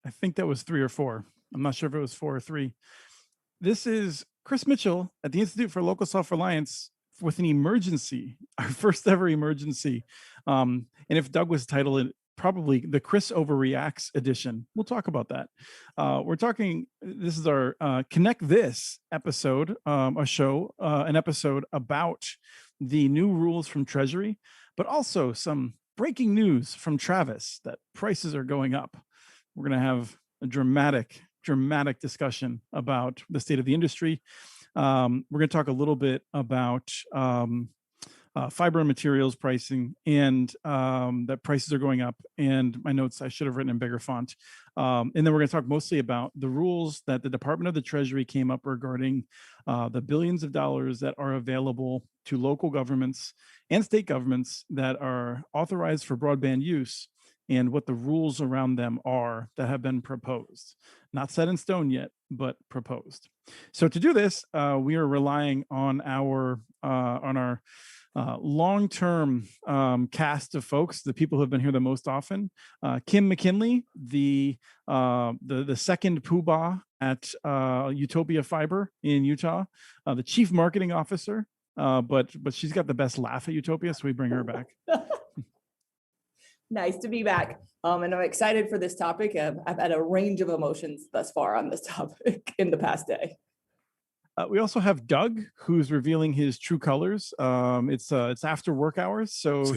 I think that was 3 or 4. I'm not sure if it was 4 or 3. This is Chris Mitchell at the Institute for Local Self-Reliance with an emergency, our first ever emergency. And if Doug was titled it, probably the Chris Overreacts edition. We'll talk about that. This is our Connect This episode, an episode about the new rules from Treasury, but also some breaking news from Travis that prices are going up. We're going to have a dramatic discussion about the state of the industry. We're going to talk a little bit about fiber and materials pricing, and that prices are going up. And my notes, I should have written in bigger font. And then we're going to talk mostly about the rules that the Department of the Treasury came up regarding the billions of dollars that are available to local governments and state governments that are authorized for broadband use, and what the rules around them are that have been proposed. Not set in stone yet, but proposed. So to do this, we are relying on our long-term cast of folks, the people who have been here the most often. Kim McKinley, the second poobah at UTOPIA Fiber in Utah, the chief marketing officer, but she's got the best laugh at Utopia, so we bring her back. Nice to be back. And I'm excited for this topic. I've had a range of emotions thus far on this topic in the past day. We also have Doug, who's revealing his true colors. It's after work hours, so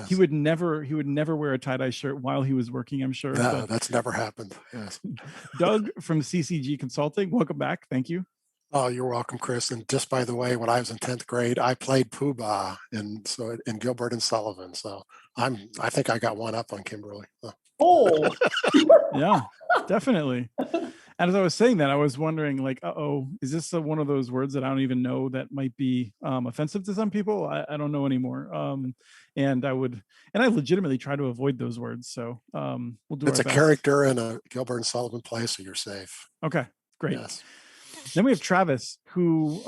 he would never wear a tie-dye shirt while he was working, I'm sure. No, that's never happened. Yes. Doug from CCG Consulting, welcome back. Thank you. Oh, you're welcome, Chris. And just by the way, when I was in 10th grade, I played Poobah in Gilbert and Sullivan. So I think I got one up on Kimberly. Oh, yeah, definitely. And as I was saying that, I was wondering, like, is this one of those words that I don't even know that might be offensive to some people? I don't know anymore. And I legitimately try to avoid those words. So we'll do. It's a character in a Gilbert and Sullivan play, so you're safe. Okay, great. Yes. Then we have Travis, who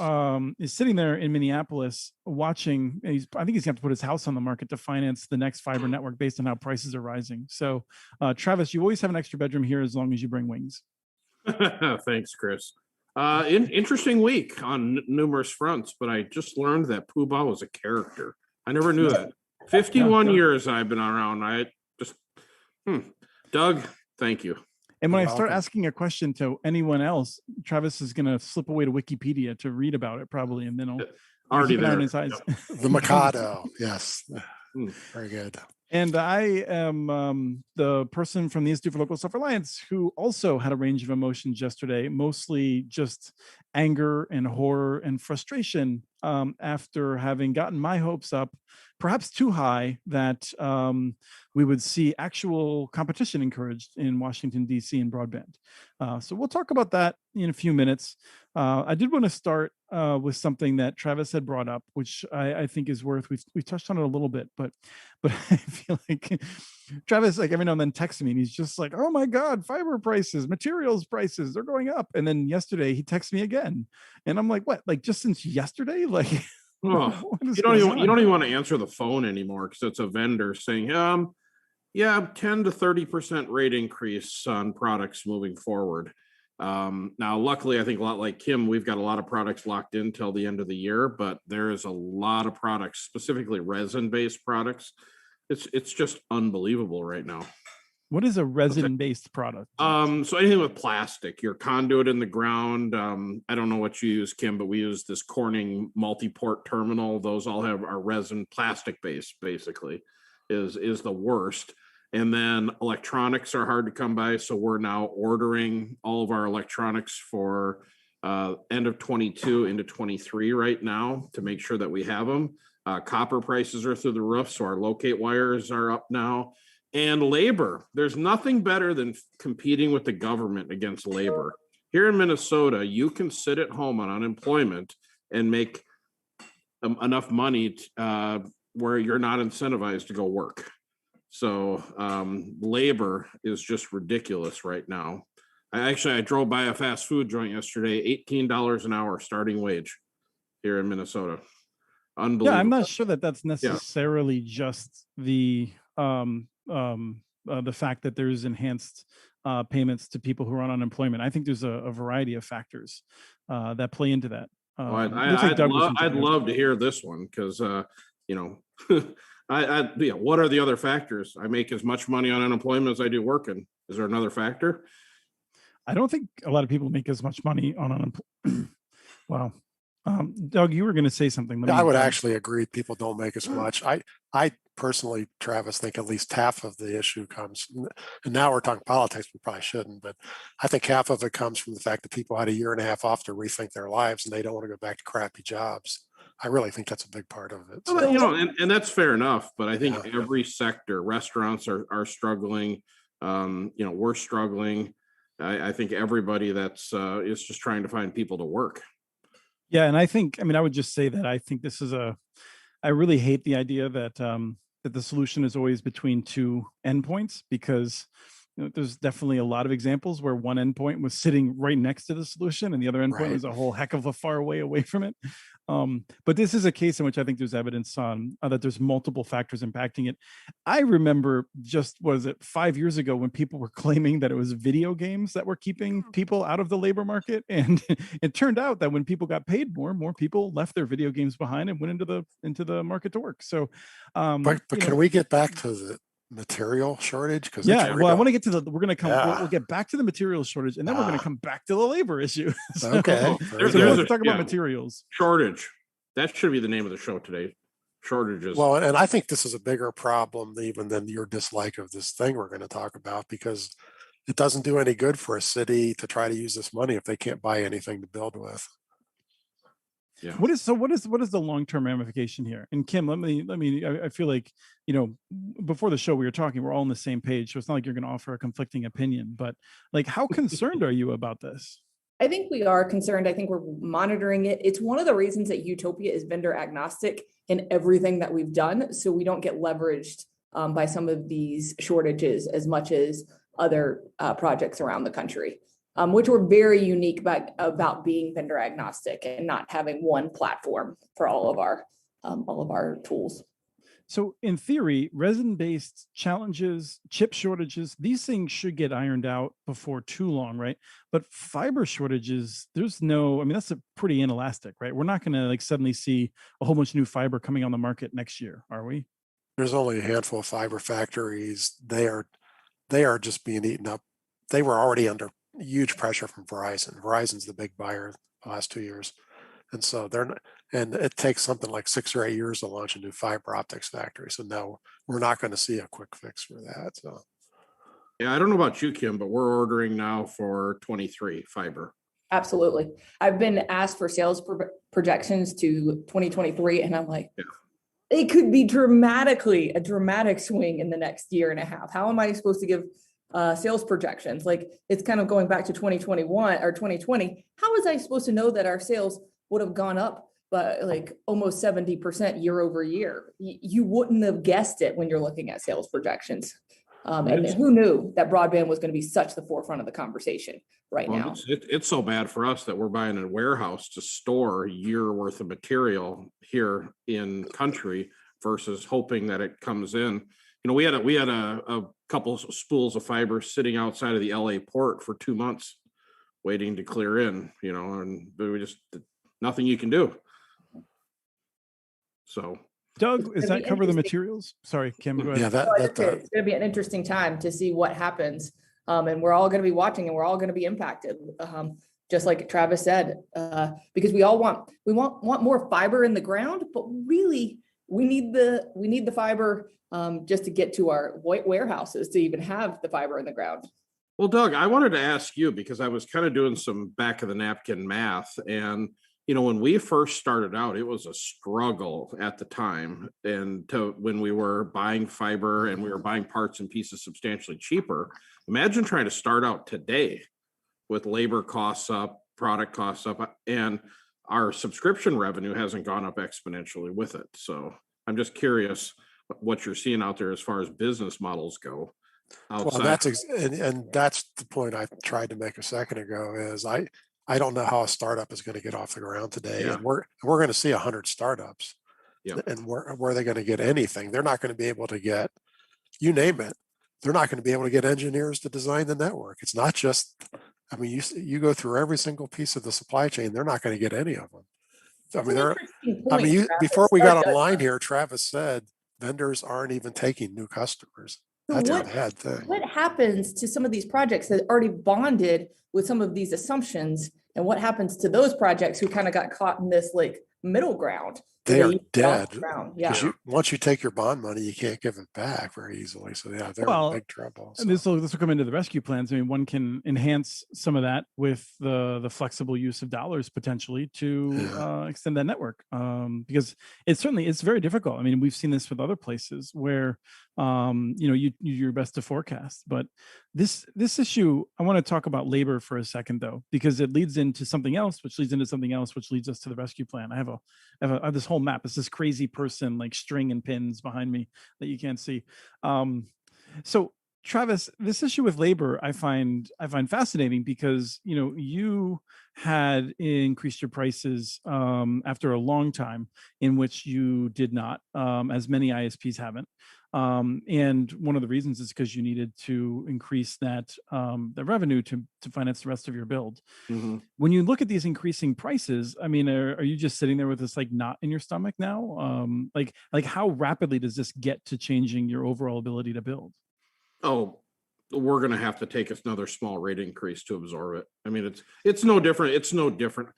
is sitting there in Minneapolis watching. I think he's going to have to put his house on the market to finance the next fiber network based on how prices are rising. So, Travis, you always have an extra bedroom here as long as you bring wings. Thanks, Chris. Interesting week on numerous fronts, but I just learned that Poobah was a character. I never knew that. 51 years I've been around. Doug, thank you. And when I start asking a question to anyone else, Travis is going to slip away to Wikipedia to read about it probably, and then he'll already there. On his eyes. Yep. The Mikado, yes. Very good. And I am the person from the Institute for Local Self-Reliance who also had a range of emotions yesterday, mostly just anger and horror and frustration after having gotten my hopes up, perhaps too high, that we would see actual competition encouraged in Washington, D.C. in broadband. So we'll talk about that in a few minutes. I did want to start with something that Travis had brought up, which I think is worth, we've touched on it a little bit, but I feel like Travis, like every now and then texts me and he's just like, oh my God, fiber prices, materials prices, they're going up. And then yesterday he texts me again. And I'm like, what? Like just since yesterday? Like, you don't even want to answer the phone anymore because it's a vendor saying, 10 to 30% rate increase on products moving forward. Now, luckily, I think a lot like Kim, we've got a lot of products locked in till the end of the year, but there is a lot of products, specifically resin-based products. It's just unbelievable right now. What is a resin-based product? So anything with plastic, your conduit in the ground. I don't know what you use, Kim, but we use this Corning multi-port terminal. Those all are resin, plastic-based, basically, is the worst. And then electronics are hard to come by. So we're now ordering all of our electronics for end of 22 into 23 right now to make sure that we have them. Copper prices are through the roof. So our locate wires are up now. And labor, there's nothing better than competing with the government against labor. Here in Minnesota, you can sit at home on unemployment and make enough money where you're not incentivized to go work. So labor is just ridiculous right now. I drove by a fast food joint yesterday, $18 an hour starting wage here in Minnesota. Unbelievable. Yeah, I'm not sure that that's necessarily just the fact that there's enhanced payments to people who are on unemployment. I think there's a variety of factors that play into that. Well, Looks like Doug was I'd interjecting. love to hear this one because, you know, what are the other factors? I make as much money on unemployment as I do working. Is there another factor? I don't think a lot of people make as much money on unemployment. Wow. Doug, you were going to say something. I would actually agree. People don't make as much. I personally, Travis, think at least half of the issue comes, and now we're talking politics, we probably shouldn't, but I think half of it comes from the fact that people had a year and a half off to rethink their lives and they don't want to go back to crappy jobs. I really think that's a big part of it. Well, you know, and that's fair enough, but I think Yeah. every sector, restaurants are struggling. You know, we're struggling. I think everybody that's is just trying to find people to work. Yeah, and I mean, I would just say that I think this is I really hate the idea that that the solution is always between two endpoints, because there's definitely a lot of examples where one endpoint was sitting right next to the solution and the other endpoint Right. was a whole heck of a far way away from it. But this is a case in which I think there's evidence on that there's multiple factors impacting it. I remember was it 5 years ago when people were claiming that it was video games that were keeping people out of the labor market, and it turned out that when people got paid more people left their video games behind and went into the market to work. So, But can we get back to the material shortage? Because yeah, well, I want to get to we're going to come, Yeah. we'll get back to the materials shortage, and then we're going to come back to the labor issue. So, Okay. There's so a- let's talk about yeah. materials. Shortage. That should be the name of the show today. Shortages. Well, and I think this is a bigger problem even than your dislike of this thing we're going to talk about, because it doesn't do any good for a city to try to use this money if they can't buy anything to build with. Yeah. What is the long-term ramification here? And Kim, I feel like, before the show we were talking, we're all on the same page. So it's not like you're going to offer a conflicting opinion, but like, how concerned are you about this? I think we are concerned. I think we're monitoring it. It's one of the reasons that Utopia is vendor agnostic in everything that we've done, so we don't get leveraged by some of these shortages as much as other projects around the country, which were very unique about being vendor agnostic and not having one platform for all of our tools. So in theory, resin-based challenges, chip shortages, these things should get ironed out before too long, right? But fiber shortages, that's pretty inelastic, right? We're not going to suddenly see a whole bunch of new fiber coming on the market next year, are we? There's only a handful of fiber factories. They are just being eaten up. They were already under huge pressure from Verizon. Verizon's the big buyer the last 2 years. And so and it takes something like 6 or 8 years to launch a new fiber optics factory. So no, we're not going to see a quick fix for that. So Yeah, I don't know about you, Kim, but we're ordering now for 23 fiber. Absolutely. I've been asked for sales projections to 2023, and I'm like, it could be a dramatic swing in the next year and a half. How am I supposed to give sales projections? Like, it's kind of going back to 2021 or 2020. How was I supposed to know that our sales would have gone up by like almost 70% year over year? You wouldn't have guessed it when you're looking at sales projections. And who knew that broadband was going to be such the forefront of the conversation now? It's so bad for us that we're buying a warehouse to store a year worth of material here in country versus hoping that it comes in. We had a couple spools of fiber sitting outside of the LA port for 2 months waiting to clear in, and we just nothing you can do. So, Doug, does that cover the materials? Sorry, Kim, go ahead. yeah, It's going to be an interesting time to see what happens. And we're all going to be watching, and we're all going to be impacted. Just like Travis said, because we want more fiber in the ground, but really we need the fiber just to get to our warehouses to even have the fiber in the ground. well, Doug, I wanted to ask you because I was kind of doing some back of the napkin math, and when we first started out, it was a struggle at the time, and when we were buying fiber and we were buying parts and pieces substantially cheaper. Imagine trying to start out today with labor costs up, product costs up, and our subscription revenue hasn't gone up exponentially with it. So I'm just curious what you're seeing out there as far as business models go. well, that's the point I tried to make a second ago. Is I don't know how a startup is going to get off the ground today, Yeah. and we're going to see 100 startups. Yeah. And where are they going to get anything? They're not going to be able to get, you name it. they're not going to be able to get engineers to design the network. It's not just, I mean, you go through every single piece of the supply chain, they're not going to get any of them. I That's mean, an they're, interesting I point, mean, before Travis. we Sorry, got Doug. online here, Travis said vendors aren't even taking new customers. So That's a bad thing. what happens to some of these projects that already bonded with some of these assumptions? And what happens to those projects who kind of got caught in this like middle ground? where They are used it off dead the ground? because Yeah. once you take your bond money, you can't give it back very easily. So yeah, they're in big trouble. And this will come into the rescue plans. I mean, one can enhance some of that with the flexible use of dollars potentially to extend that network, because it's very difficult. I mean, we've seen this with other places where you do your best to forecast, but this issue, I want to talk about labor for a second though, because it leads into something else, which leads into something else, which leads us to the rescue plan. I have this whole map. It's this crazy person like string and pins behind me that you can't see. So Travis, this issue with labor, I find fascinating because you had increased your prices after a long time in which you did not, as many ISPs haven't. And one of the reasons is because you needed to increase that the revenue to finance the rest of your build. Mm-hmm. When you look at these increasing prices, I mean, are you just sitting there with this like knot in your stomach now? Like how rapidly does this get to changing your overall ability to build? Oh, we're going to have to take another small rate increase to absorb it. I mean, it's no different. It's no different.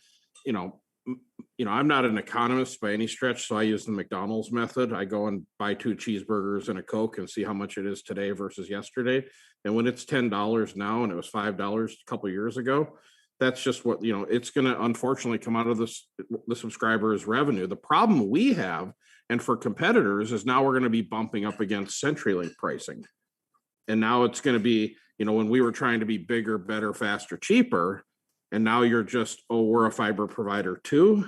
I'm not an economist by any stretch, so I use the McDonald's method. I go and buy 2 cheeseburgers and a Coke and see how much it is today versus yesterday. And when it's $10 now and it was $5 a couple of years ago, that's just what, it's going to unfortunately come out of the subscriber's revenue. The problem we have, and for competitors, is now we're going to be bumping up against CenturyLink pricing. And now it's going to be, when we were trying to be bigger, better, faster, cheaper, and now you're just, we're a fiber provider too.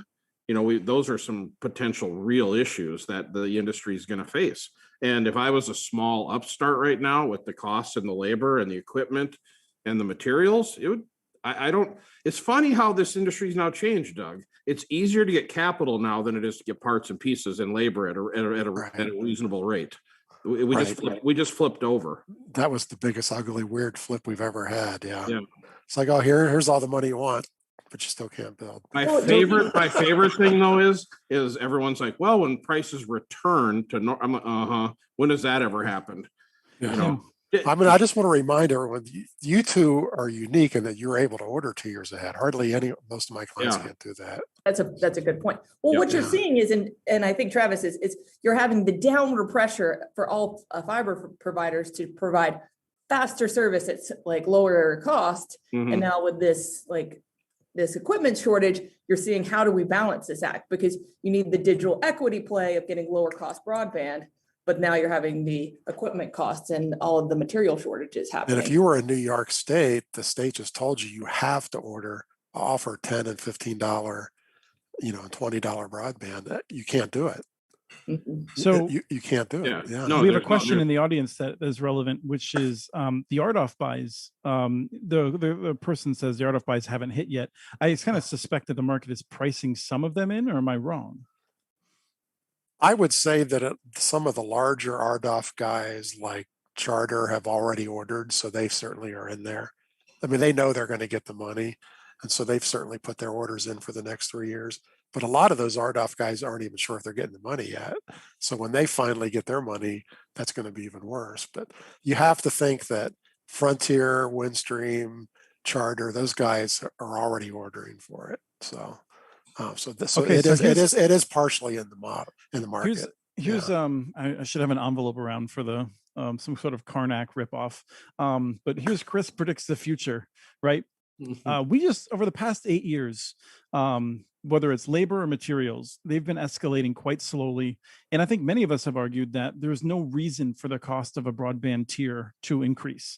Those are some potential real issues that the industry is going to face. And if I was a small upstart right now with the costs and the labor and the equipment and the materials, it's funny how this industry has now changed, Doug. It's easier to get capital now than it is to get parts and pieces and labor at a reasonable rate. We just flipped over. That was the biggest ugly weird flip we've ever had. Yeah. It's like, here's all the money you want, but you still can't build. My favorite thing though is everyone's like, well, when prices return to I'm like, when does that ever happen? Yeah. I mean, I just want to remind everyone, you two are unique in that you're able to order 2 years ahead. Most of my clients can't do that. That's a good point. Well, what you're seeing is, and I think Travis is you're having the downward pressure for all fiber providers to provide faster service at like lower cost. Mm-hmm. And now with this equipment shortage, you're seeing how do we balance this act? Because you need the digital equity play of getting lower cost broadband, but now you're having the equipment costs and all of the material shortages happening. And if you were in New York State, the state just told you have to offer $10 and $15, and $20 broadband. You can't do it. Mm-hmm. So you can't do it. Yeah. No, we have a question in the audience that is relevant, which is the RDOF buys. The person says the RDOF buys haven't hit yet. I kind of suspect that the market is pricing some of them in, or am I wrong? I would say that some of the larger RDOF guys like Charter have already ordered, so they certainly are in there. I mean, they know they're going to get the money, and so they've certainly put their orders in for the next 3 years. But a lot of those RDOF guys aren't even sure if they're getting the money yet. So when they finally get their money, that's going to be even worse. But you have to think that Frontier, Windstream, Charter, those guys are already ordering for it. So it is partially in the market. Here's I should have an envelope around for the some sort of Karnak ripoff. But here's Chris predicts the future, right? Mm-hmm. We just over the past 8 years, whether it's labor or materials, they've been escalating quite slowly. And I think many of us have argued that there's no reason for the cost of a broadband tier to increase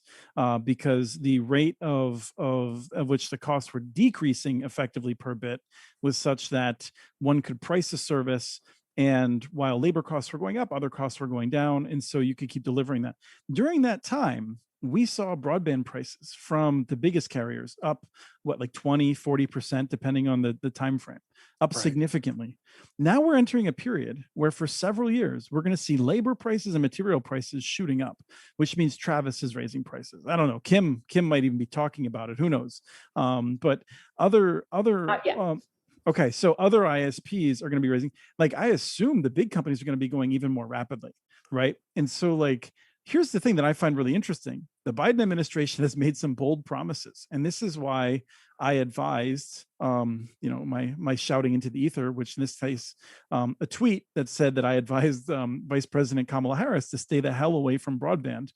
because the rate of which the costs were decreasing effectively per bit was such that one could price a service And while labor costs were going up, other costs were going down. And so you could keep delivering that. During that time, we saw broadband prices from the biggest carriers up, what, like 20, 40%, depending on the time frame, up Right. significantly. Now we're entering a period where for several years, we're going to see labor prices and material prices shooting up, which means Travis is raising prices. I don't know. Kim might even be talking about it. Who knows? But other Not yet. okay, so other ISPs are going to be raising. Like, I assume the big companies are going to be going even more rapidly, right? And so, like, here's the thing that I find really interesting. The Biden administration has made some bold promises, and this is why I advised, my shouting into the ether, which in this case, a tweet that said that I advised Vice President Kamala Harris to stay the hell away from broadband,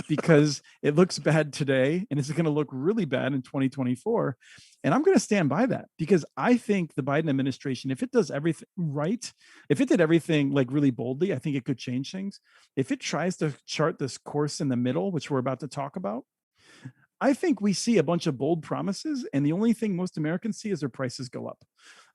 because it looks bad today, and it's going to look really bad in 2024. And I'm going to stand by that, because I think the Biden administration, if it does everything right, if it did everything like really boldly, I think it could change things. If it tries to chart this course in the middle, which we're about to talk about, I think we see a bunch of bold promises, and the only thing most Americans see is their prices go up.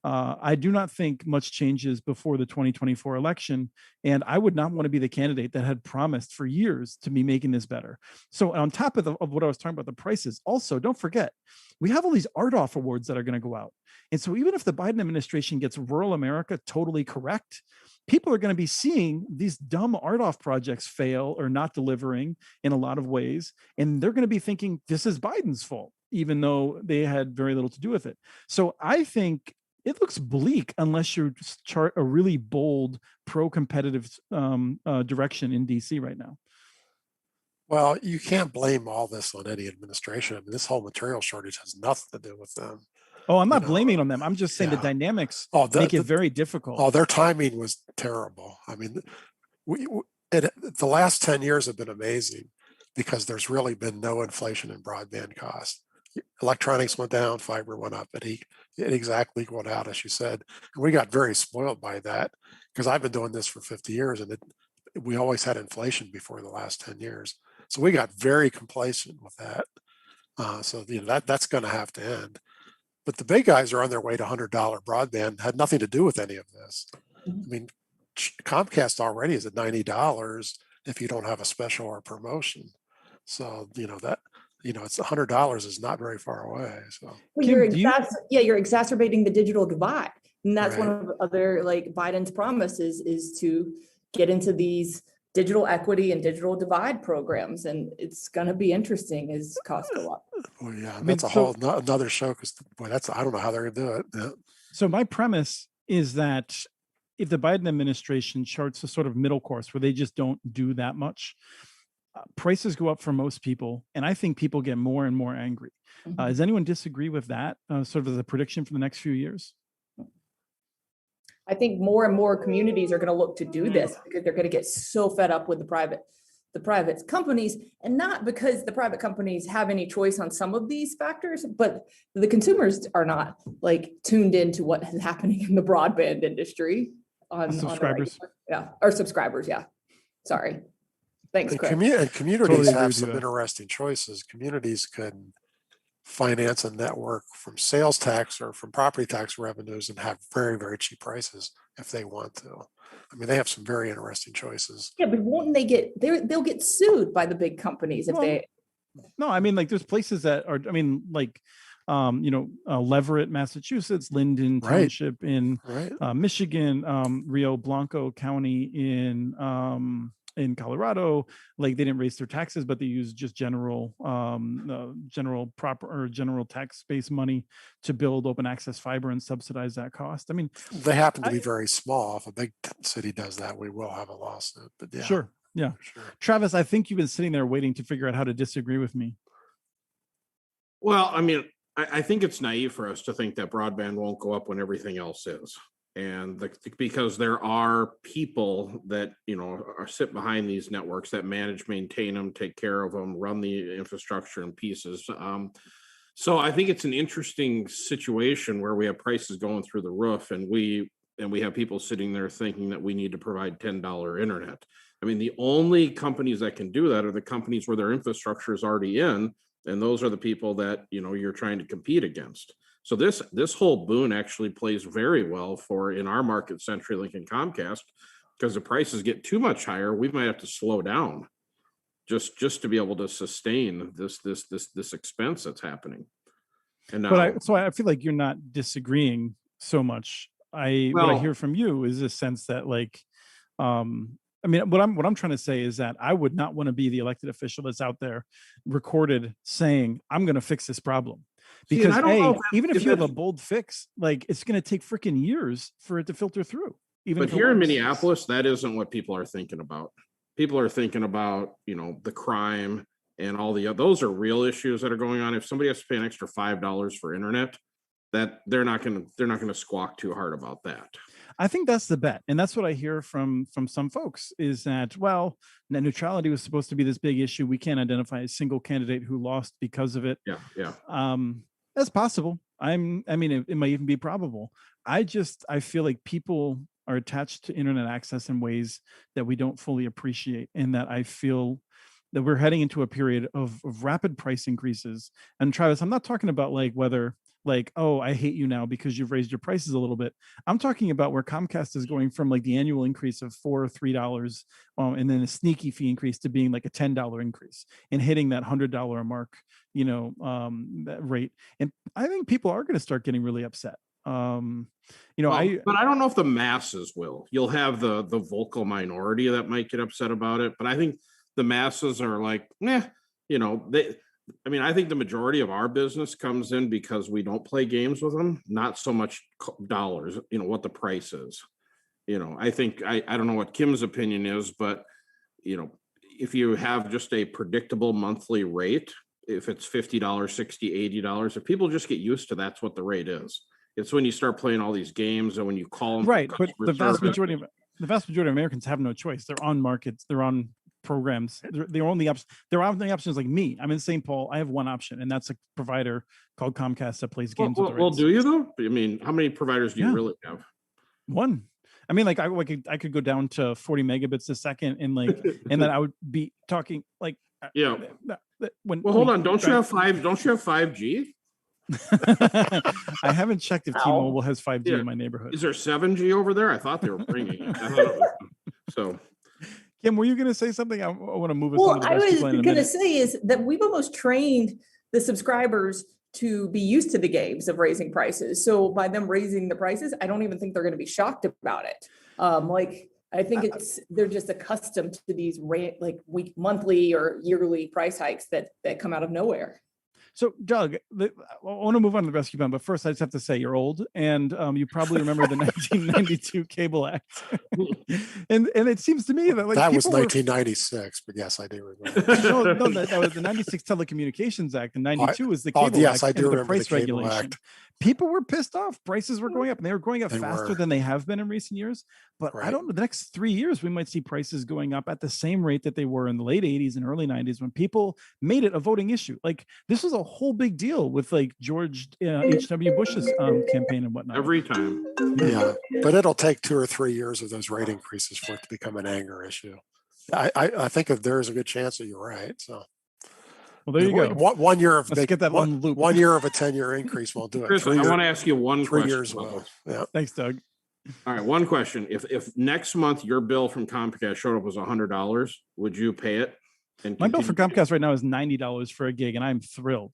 I do not think much changes before the 2024 election, and I would not want to be the candidate that had promised for years to be making this better. So on top of what I was talking about, the prices, also, don't forget, we have all these RDOF awards that are going to go out. And so even if the Biden administration gets rural America totally correct, people are going to be seeing these dumb RDOF projects fail or not delivering in a lot of ways. And they're going to be thinking this is Biden's fault, even though they had very little to do with it. So I think it looks bleak unless you chart a really bold pro-competitive direction in DC right now. Well, you can't blame all this on any administration. I mean, this whole material shortage has nothing to do with them. Oh, I'm not know, blaming on them. I'm just saying the yeah. dynamics Oh, make it very difficult. Oh, their timing was terrible. I mean, the last 10 years have been amazing because there's really been no inflation in broadband costs. Electronics went down, fiber went up, and it exactly equaled out, as you said. And we got very spoiled by that because I've been doing this for 50 years, and we always had inflation before the last 10 years. So we got very complacent with that. So that's going to have to end. But the big guys are on their way to $100 broadband. Had nothing to do with any of this. I mean, Comcast already is at $90 if you don't have a special or promotion. So it's $100 is not very far away. So Well, you're exacerbating the digital divide, and that's one of the other like Biden's promises is to get into these digital equity and digital divide programs, and it's going to be interesting as costs go up. Well, yeah, that's another show because I don't know how they're going to do it. Yeah. So my premise is that if the Biden administration charts a sort of middle course where they just don't do that much, prices go up for most people, and I think people get more and more angry. Mhm. Does anyone disagree with that? Sort of as a prediction for the next few years? I think more and more communities are going to look to do this because they're going to get so fed up with the private companies, and not because the private companies have any choice on some of these factors, but the consumers are not like tuned into what is happening in the broadband industry on subscribers. Or subscribers. Yeah. Sorry. Thanks, Craig. And communities Totally have some interesting choices. Communities can finance a network from sales tax or from property tax revenues and have very, very cheap prices if they want to. I mean, they have some very interesting choices. Yeah, but won't they'll get sued by the big companies if they. No, I mean, like there's places that are, I mean, like, Leverett, Massachusetts, Linden Township in Michigan, Rio Blanco County in Colorado, like they didn't raise their taxes, but they use just general tax-based money to build open access fiber and subsidize that cost. I mean, they happen to be very small. If a big city does that, we will have a lawsuit. But yeah, sure. Travis, I think you've been sitting there waiting to figure out how to disagree with me. Well, I mean, I think it's naive for us to think that broadband won't go up when everything else is. And because there are people that, are sit behind these networks that manage, maintain them, take care of them, run the infrastructure in pieces. So I think it's an interesting situation where we have prices going through the roof, and we have people sitting there thinking that we need to provide $10 internet. I mean, the only companies that can do that are the companies where their infrastructure is already in, and those are the people that, you're trying to compete against. So this whole boon actually plays very well for, in our market, CenturyLink and Comcast, because the prices get too much higher, we might have to slow down just to be able to sustain this expense that's happening. And now, But I feel like you're not disagreeing so much. What I hear from you is a sense that like, I mean, what I'm trying to say is that I would not want to be the elected official that's out there recorded saying, I'm going to fix this problem. Because even if you have a bold fix, like it's going to take freaking years for it to filter through. But here in Minneapolis, that isn't what people are thinking about. People are thinking about, the crime and all those are real issues that are going on. If somebody has to pay an extra $5 for internet, that they're not going to squawk too hard about that. I think that's the bet. And that's what I hear from some folks is that, well, net neutrality was supposed to be this big issue. We can't identify a single candidate who lost because of it. Yeah. That's possible. I mean, it might even be probable. I feel like people are attached to internet access in ways that we don't fully appreciate. And that I feel that we're heading into a period of rapid price increases. And Travis, I'm not talking about like whether like, oh, I hate you now because you've raised your prices a little bit. I'm talking about where Comcast is going from like the annual increase of $4 or $3, and then a sneaky fee increase to being like a $10 increase and hitting that $100 mark, that rate. And I think people are going to start getting really upset. But I don't know if the masses will. You'll have the vocal minority that might get upset about it, but I think the masses are like, I think the majority of our business comes in because we don't play games with them, not so much dollars, what the price is. I think, I don't know what Kim's opinion is, but, if you have just a predictable monthly rate, if it's $50, $60, $80, if people just get used to that's what the rate is. It's when you start playing all these games and when you call them. Right, but the vast majority of Americans have no choice. They're on markets. They're on programs. They're only options like me. I'm in St. Paul. I have one option, and that's a provider called Comcast that plays games. Well, do you though? I mean, how many providers do you really have? One. I mean, like I could go down to 40 megabits a second, and like, and then I would be talking like. Yeah. Hold on. Don't you have 5G? I haven't checked if T-Mobile has 5G in my neighborhood. Is there 7G over there? I thought they were bringing it. So. Kim, were you going to say something? I want to move us. Well, I was going to say is that we've almost trained the subscribers to be used to the games of raising prices. So by them raising the prices, I don't even think they're going to be shocked about it. I think they're just accustomed to these monthly or yearly price hikes that come out of nowhere. So, Doug, I want to move on to the rescue plan, but first I just have to say you're old, and you probably remember the 1992 Cable Act. and it seems to me that that was 1996, but yes, I do remember. That was the 96 Telecommunications Act, and 92 was the Cable Act. Yes, I do remember the price the Cable regulation. Act. People were pissed off. Prices were going up, and they were going up faster than they have been in recent years. But I don't know, the next 3 years, we might see prices going up at the same rate that they were in the late 80s and early 90s when people made it a voting issue. Like, this was a whole big deal with like George H.W. Bush's campaign and whatnot. Every time. Yeah, but it'll take 2 or 3 years of those rate increases for it to become an anger issue. I think if there's a good chance that you're right. So. Well, there you go. 1 year of get that on loop. 1 year of a 10-year increase won't do it. Chris, I want to ask you one 3 question. years will. Yeah. Thanks, Doug. All right, one question. If next month your bill from Comcast showed up was $100, would you pay it? My bill for Comcast right now is $90 for a gig, and I'm thrilled.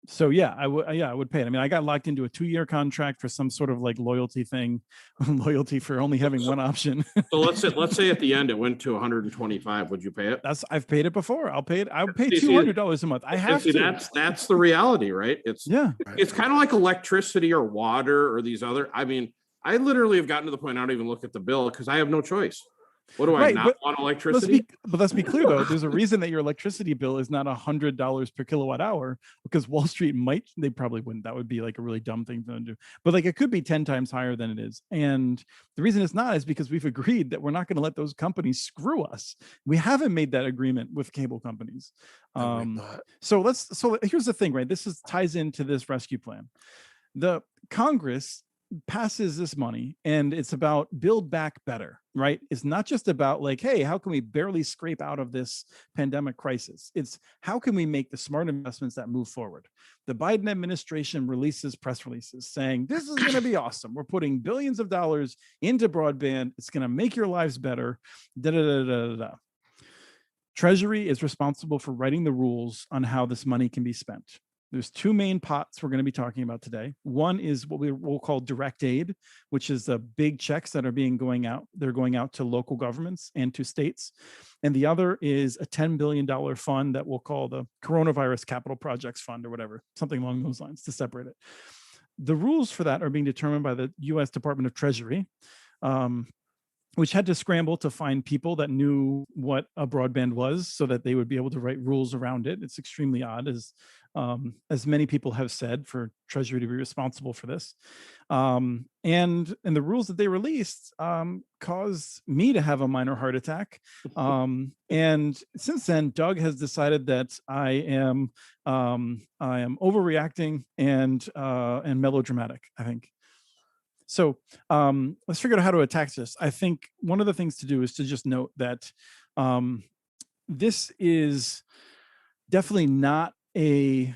So yeah, I would pay it. I mean, I got locked into a 2-year contract for some sort of like loyalty thing, loyalty for only having one option. So let's say at the end it went to 125. Would you pay it? I've paid it before. I'll pay it. I would pay $200 a month. I have to. That's the reality, right? It's kind of like electricity or water or these other. I mean, I literally have gotten to the point I don't even look at the bill because I have no choice. What do I not want electricity? Let's be clear though. There's a reason that your electricity bill is not $100 per kilowatt hour, because Wall Street they probably wouldn't. That would be like a really dumb thing for them to do. But like it could be 10 times higher than it is. And the reason it's not is because we've agreed that we're not going to let those companies screw us. We haven't made that agreement with cable companies. So here's the thing, right? This ties into this rescue plan. The Congress passes this money, and it's about build back better, right? It's not just about like, hey, how can we barely scrape out of this pandemic crisis? It's how can we make the smart investments that move forward? The Biden administration releases press releases saying, this is going to be awesome. We're putting billions of dollars into broadband. It's going to make your lives better. Da, da, da, da, da, da. Treasury is responsible for writing the rules on how this money can be spent. There's two main pots we're going to be talking about today. One is what we'll call direct aid, which is the big checks that are going out. They're going out to local governments and to states. And the other is a $10 billion fund that we'll call the Coronavirus Capital Projects Fund or whatever, something along those lines to separate it. The rules for that are being determined by the U.S. Department of Treasury, which had to scramble to find people that knew what a broadband was so that they would be able to write rules around it. It's extremely odd, as many people have said, for Treasury to be responsible for this. And the rules that they released caused me to have a minor heart attack. And since then, Doug has decided that I am overreacting and melodramatic, I think. So let's figure out how to attack this. I think one of the things to do is to just note that this is definitely not these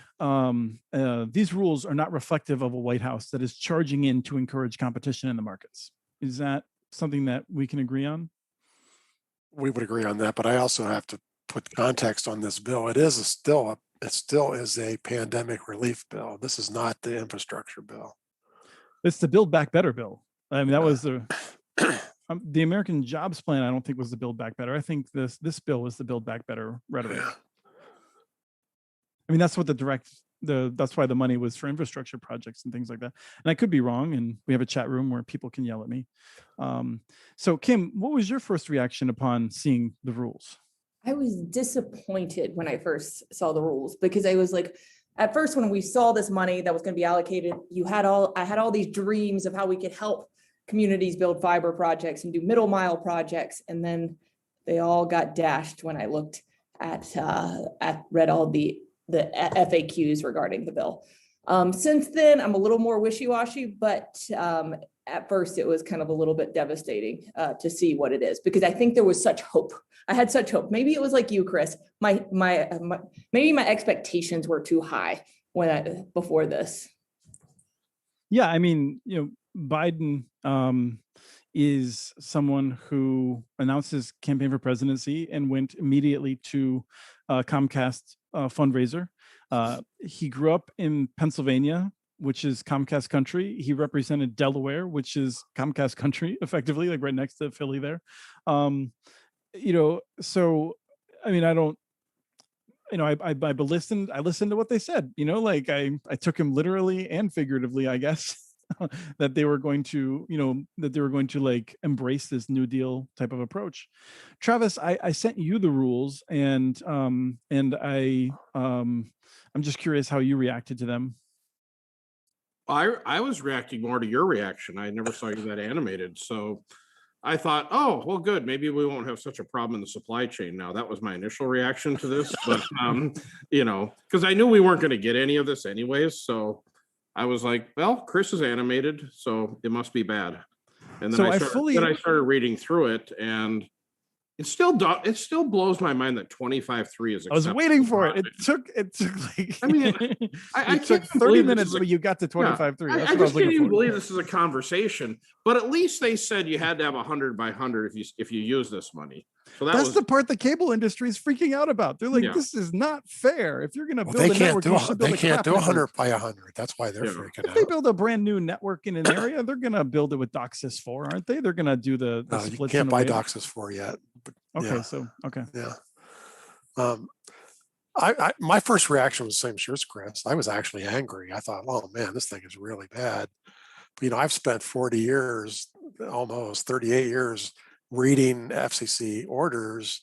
rules are not reflective of a White House that is charging in to encourage competition in the markets. Is that something that we can agree on? We would agree on that, but I also have to put context on this bill. It still is a pandemic relief bill. This is not the infrastructure bill. It's the Build Back Better bill. I mean, that was the American Jobs Plan. I don't think was the Build Back Better. I think this bill was the Build Back Better rhetoric. Yeah. I mean, that's what that's why the money was for infrastructure projects and things like that. And I could be wrong. And we have a chat room where people can yell at me. So Kim, what was your first reaction upon seeing the rules? I was disappointed when I first saw the rules, because I was like, at first, when we saw this money that was going to be allocated, I had all these dreams of how we could help communities build fiber projects and do middle mile projects. And then they all got dashed when I looked read all the FAQs regarding the bill. Since then, I'm a little more wishy-washy, but at first it was kind of a little bit devastating to see what it is, because I think there was such hope. I had such hope. Maybe it was like you, Chris. Maybe my expectations were too high before this. Yeah, I mean, Biden is someone who announced his campaign for presidency and went immediately to Comcast fundraiser. He grew up in Pennsylvania, which is Comcast country. He represented Delaware, which is Comcast country, effectively, like right next to Philly there. So I mean, I don't, I listened to what they said, like I took him literally and figuratively, I guess, that they were going to, like embrace this New Deal type of approach. Travis, I sent you the rules, and I'm just curious how you reacted to them. I was reacting more to your reaction. I never saw you that animated. So I thought, oh, well, good. Maybe we won't have such a problem in the supply chain now. That was my initial reaction to this. But, because I knew we weren't going to get any of this anyways. So I was like, well, Chris is animated, so it must be bad. And then I started reading through it, and it still blows my mind that 25.3 is. I was waiting for it. It took like. I mean, I took 30 minutes, but you got to 25.3. I just can't even believe this is a conversation. But at least they said you had to have 100 by 100 if you use this money. So that's the part the cable industry is freaking out about. They're like, this is not fair. If you're going to build a network, they can't do 100 by 100. That's why they're freaking out. If they build a brand new network in an area, they're going to build it with DOCSIS 4, aren't they? They're going to do the splits. You can't buy DOCSIS 4 yet. But, okay. Yeah. My first reaction was the same as yours, Chris. I was actually angry. I thought, oh man, this thing is really bad. But, I've spent 40 years, almost 38 years, reading FCC orders,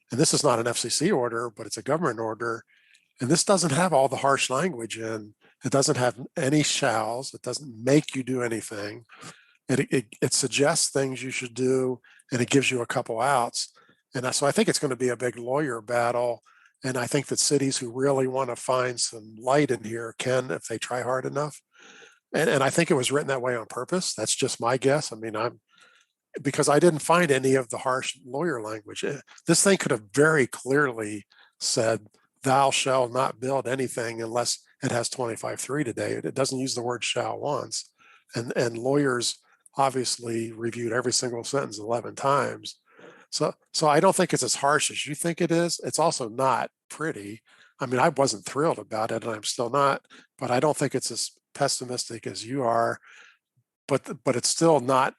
and this is not an FCC order, but it's a government order, and this doesn't have all the harsh language in. It doesn't have any shalls. It doesn't make you do anything. It suggests things you should do, and it gives you a couple outs. And so I think it's going to be a big lawyer battle, and I think that cities who really want to find some light in here can, if they try hard enough. And I think it was written that way on purpose. That's just my guess. I mean, because I didn't find any of the harsh lawyer language. This thing could have very clearly said, thou shall not build anything unless it has 25.3 today. It doesn't use the word shall once. And lawyers obviously reviewed every single sentence 11 times. So I don't think it's as harsh as you think it is. It's also not pretty. I mean, I wasn't thrilled about it, and I'm still not, but I don't think it's as pessimistic as you are. But it's still not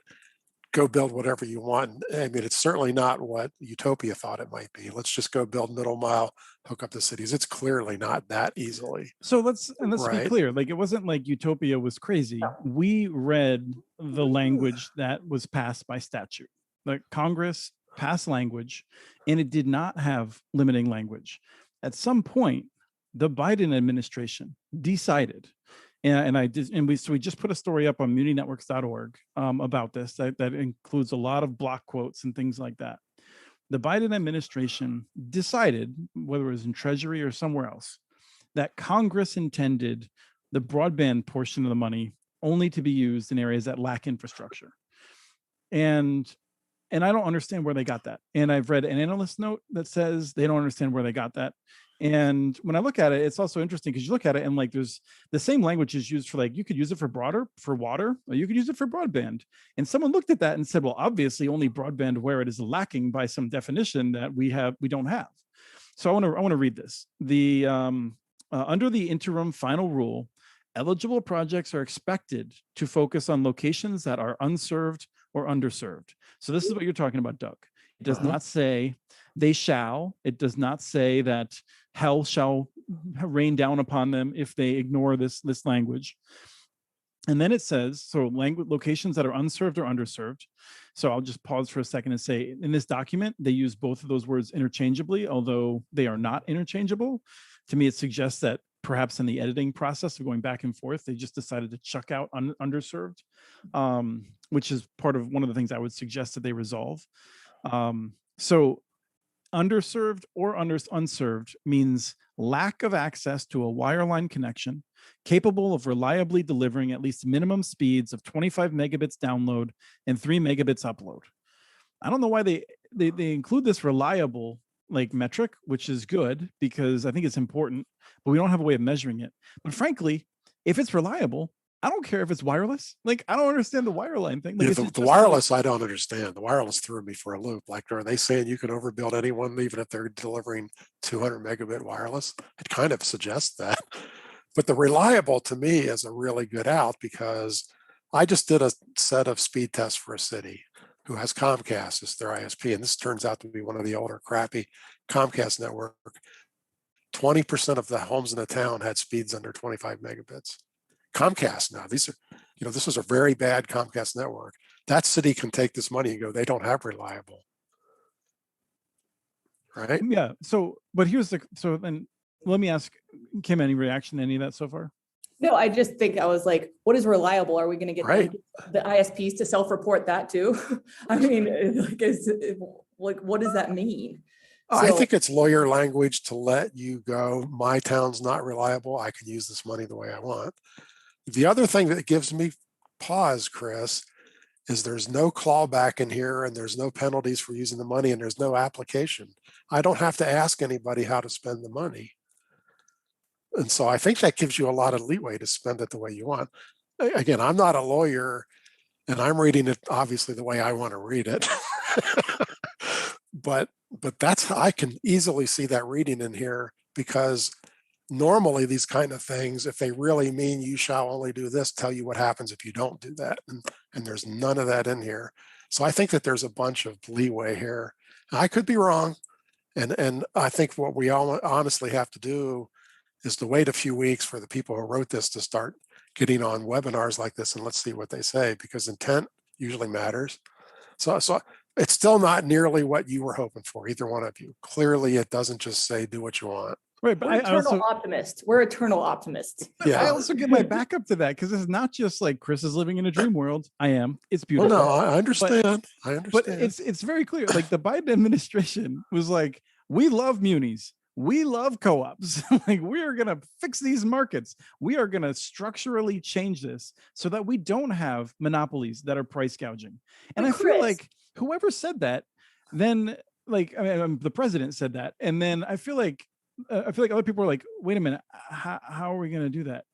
go build whatever you want. I mean, it's certainly not what UTOPIA thought it might be. Let's just go build middle mile, hook up the cities. It's clearly not that easily. So let's Right. be clear. Like, it wasn't like UTOPIA was crazy. We read the language that was passed by statute. Like, Congress passed language, and it did not have limiting language. At some point, the Biden administration decided, we just put a story up on munitynetworks.org about this that includes a lot of block quotes and things like that. The Biden administration decided, whether it was in Treasury or somewhere else, that Congress intended the broadband portion of the money only to be used in areas that lack infrastructure. And I don't understand where they got that. And I've read an analyst note that says they don't understand where they got that. And when I look at it, it's also interesting because you look at it and like there's the same language is used for, like, you could use it for water, or you could use it for broadband. And someone looked at that and said, well, obviously only broadband where it is lacking by some definition that we don't have. So I want to read this. The under the interim final rule, eligible projects are expected to focus on locations that are unserved or underserved. So this is what you're talking about, Doug. It does not say they shall. It does not say that hell shall rain down upon them if they ignore this language. And then it says, so language locations that are unserved or underserved. So I'll just pause for a second and say, in this document, they use both of those words interchangeably, although they are not interchangeable. To me, it suggests that perhaps in the editing process of going back and forth, they just decided to chuck out underserved, which is part of one of the things I would suggest that they resolve. So underserved or unserved means lack of access to a wireline connection capable of reliably delivering at least minimum speeds of 25 megabits download and 3 megabits upload. I don't know why they include this reliable like metric, which is good because I think it's important, but we don't have a way of measuring it. But frankly, if it's reliable, I don't care if it's wireless. Like, I don't understand the wireline thing. Like, the wireless, I don't understand. The wireless threw me for a loop. Like, are they saying you can overbuild anyone even if they're delivering 200 megabit wireless? It kind of suggests that. But the reliable to me is a really good out because I just did a set of speed tests for a city who has Comcast as their ISP. And this turns out to be one of the older crappy Comcast network. 20% of the homes in the town had speeds under 25 megabits. Comcast now, these are, this was a very bad Comcast network. That city can take this money and go, they don't have reliable. Right? Yeah. So, but then let me ask Kim, any reaction to any of that so far? No, I just think I was like, what is reliable? Are we going to get right. the ISPs to self-report that too? I mean, what does that mean? I think it's lawyer language to let you go, my town's not reliable. I can use this money the way I want. The other thing that gives me pause, Chris, is there's no clawback in here and there's no penalties for using the money and there's no application. I don't have to ask anybody how to spend the money. And so I think that gives you a lot of leeway to spend it the way you want. Again, I'm not a lawyer and I'm reading it obviously the way I want to read it. but that's, I can easily see that reading in here because normally these kind of things, if they really mean you shall only do this, tell you what happens if you don't do that. And there's none of that in here. So I think that there's a bunch of leeway here. I could be wrong. And I think what we all honestly have to do is to wait a few weeks for the people who wrote this to start getting on webinars like this and let's see what they say, because intent usually matters. So it's still not nearly what you were hoping for, either one of you. Clearly, it doesn't just say do what you want. Right, but We're eternal optimists. Yeah, I also get my backup to that because it's not just like Chris is living in a dream world. I am. It's beautiful. Well, no, I understand. But it's very clear. Like the Biden administration was like, we love munis. we love co-ops. Like, we are going to fix these markets. We are going to structurally change this so that we don't have monopolies that are price gouging. And But I feel Chris- like whoever said that, then like, I mean, the president said that. And then I feel like other people are like, wait a minute, how are we going to do that?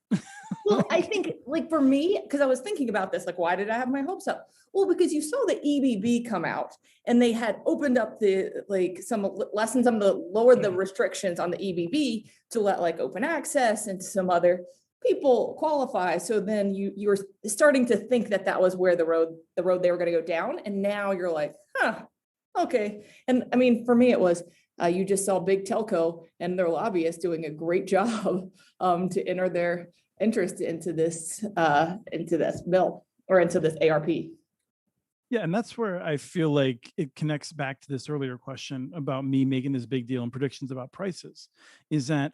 Well, I think like for me, because I was thinking about this, like, why did I have my hopes up? Well, because you saw the EBB come out and they had opened up the, like, lowered the restrictions on the EBB to let like open access and some other people qualify. So then you were starting to think that was where the road they were going to go down. And now you're like, okay. And I mean, for me, it was, you just saw big telco and their lobbyists doing a great job to enter their interest into this bill or into this ARP. Yeah, and that's where I feel like it connects back to this earlier question about me making this big deal and predictions about prices, is that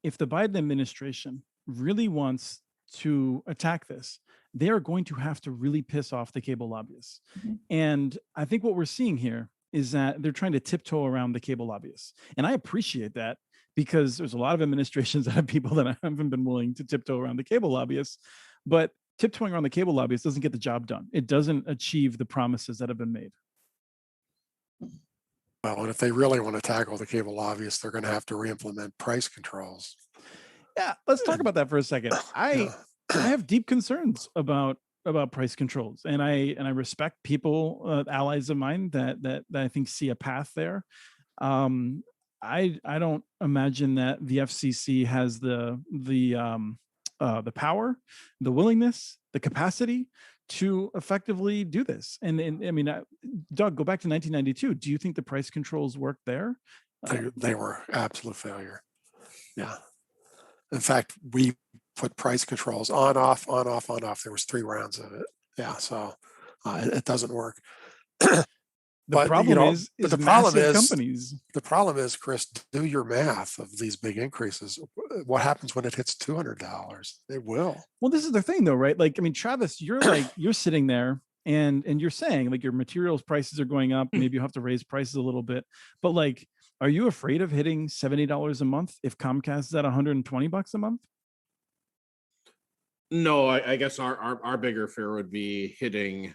if the Biden administration really wants to attack this, they are going to have to really piss off the cable lobbyists. Mhm. And I think what we're seeing here is that they're trying to tiptoe around the cable lobbyists. And I appreciate that, because there's a lot of administrations that have people that haven't been willing to tiptoe around the cable lobbyists. But tiptoeing around the cable lobbyists doesn't get the job done. It doesn't achieve the promises that have been made. Well, and if they really want to tackle the cable lobbyists, they're going to have to re-implement price controls. Yeah, let's talk about that for a second. I have deep concerns about price controls, and I respect people, allies of mine that I think see a path there. I don't imagine that the FCC has the power, the willingness, the capacity to effectively do this. And I mean, Doug, go back to 1992. Do you think the price controls worked there? They were absolute failure. Yeah. In fact, we put price controls on, off, on, off, on, off. There was 3 rounds of it. Yeah. So it doesn't work. The problem is companies. The problem is, Chris, do your math of these big increases. What happens when it hits $200? It will. Well, this is the thing though, right? Like, I mean, Travis, you're sitting there and you're saying like your materials prices are going up. Maybe you have to raise prices a little bit, but like, are you afraid of hitting $70 a month if Comcast is at $120 a month? No, I guess our bigger fear would be hitting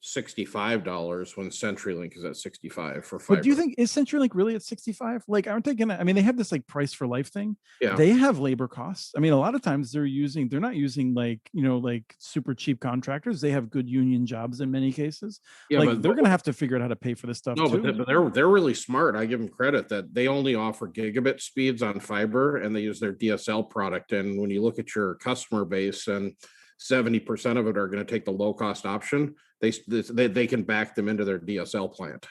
$65 when CenturyLink is at 65 for fiber. But do you think, is CenturyLink really at 65? Like, aren't they gonna, I mean, they have this like price for life thing. Yeah. They have labor costs. I mean, a lot of times they're not using like, like super cheap contractors. They have good union jobs in many cases. Yeah, like, but they're gonna have to figure out how to pay for this stuff. No, too. but they're really smart. I give them credit that they only offer gigabit speeds on fiber and they use their DSL product. And when you look at your customer base, and 70% of it are going to take the low cost option, they can back them into their DSL plant.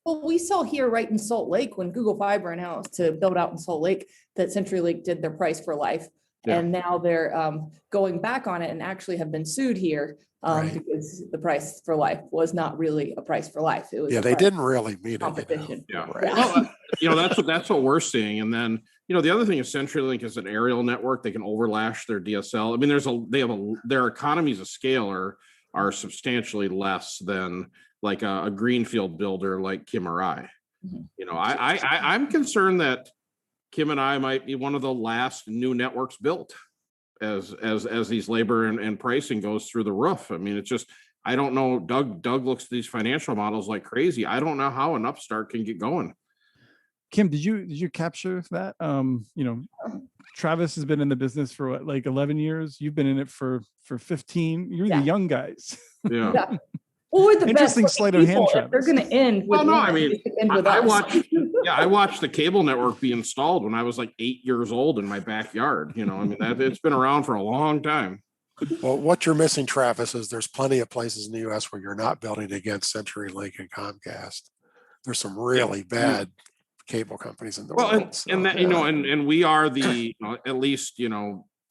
Well, we saw here right in Salt Lake when Google Fiber announced to build out in Salt Lake that CenturyLink did their price for life. Yeah. And now they're going back on it and actually have been sued here Right. because the price for life was not really a price for life. It was Yeah, a they price didn't really mean it. competition. Yeah. Right. Well, that's what we're seeing. And then, the other thing is CenturyLink is an aerial network. They can overlash their DSL. I mean, their economies of scale are substantially less than like a greenfield builder like Kim or I. Mhm. I'm concerned that Kim and I might be one of the last new networks built as these labor and pricing goes through the roof. I mean, it's just, I don't know. Doug looks at these financial models like crazy. I don't know how an upstart can get going. Kim, did you capture that? Travis has been in the business for what, like 11 years. You've been in it for 15. You're Yeah. the young guys. Yeah. Yeah. Well, we're the Interesting best sleight of hand, people. If they're Travis. going to end with Well, no, one, I mean, they should end with I us. I watched the cable network be installed when I was like 8 years old in my backyard. I mean, it's been around for a long time. Well, what you're missing, Travis, is there's plenty of places in the U.S. where you're not building against CenturyLink and Comcast. There's some really bad cable companies in the Well, world. and that, and we are the, at least,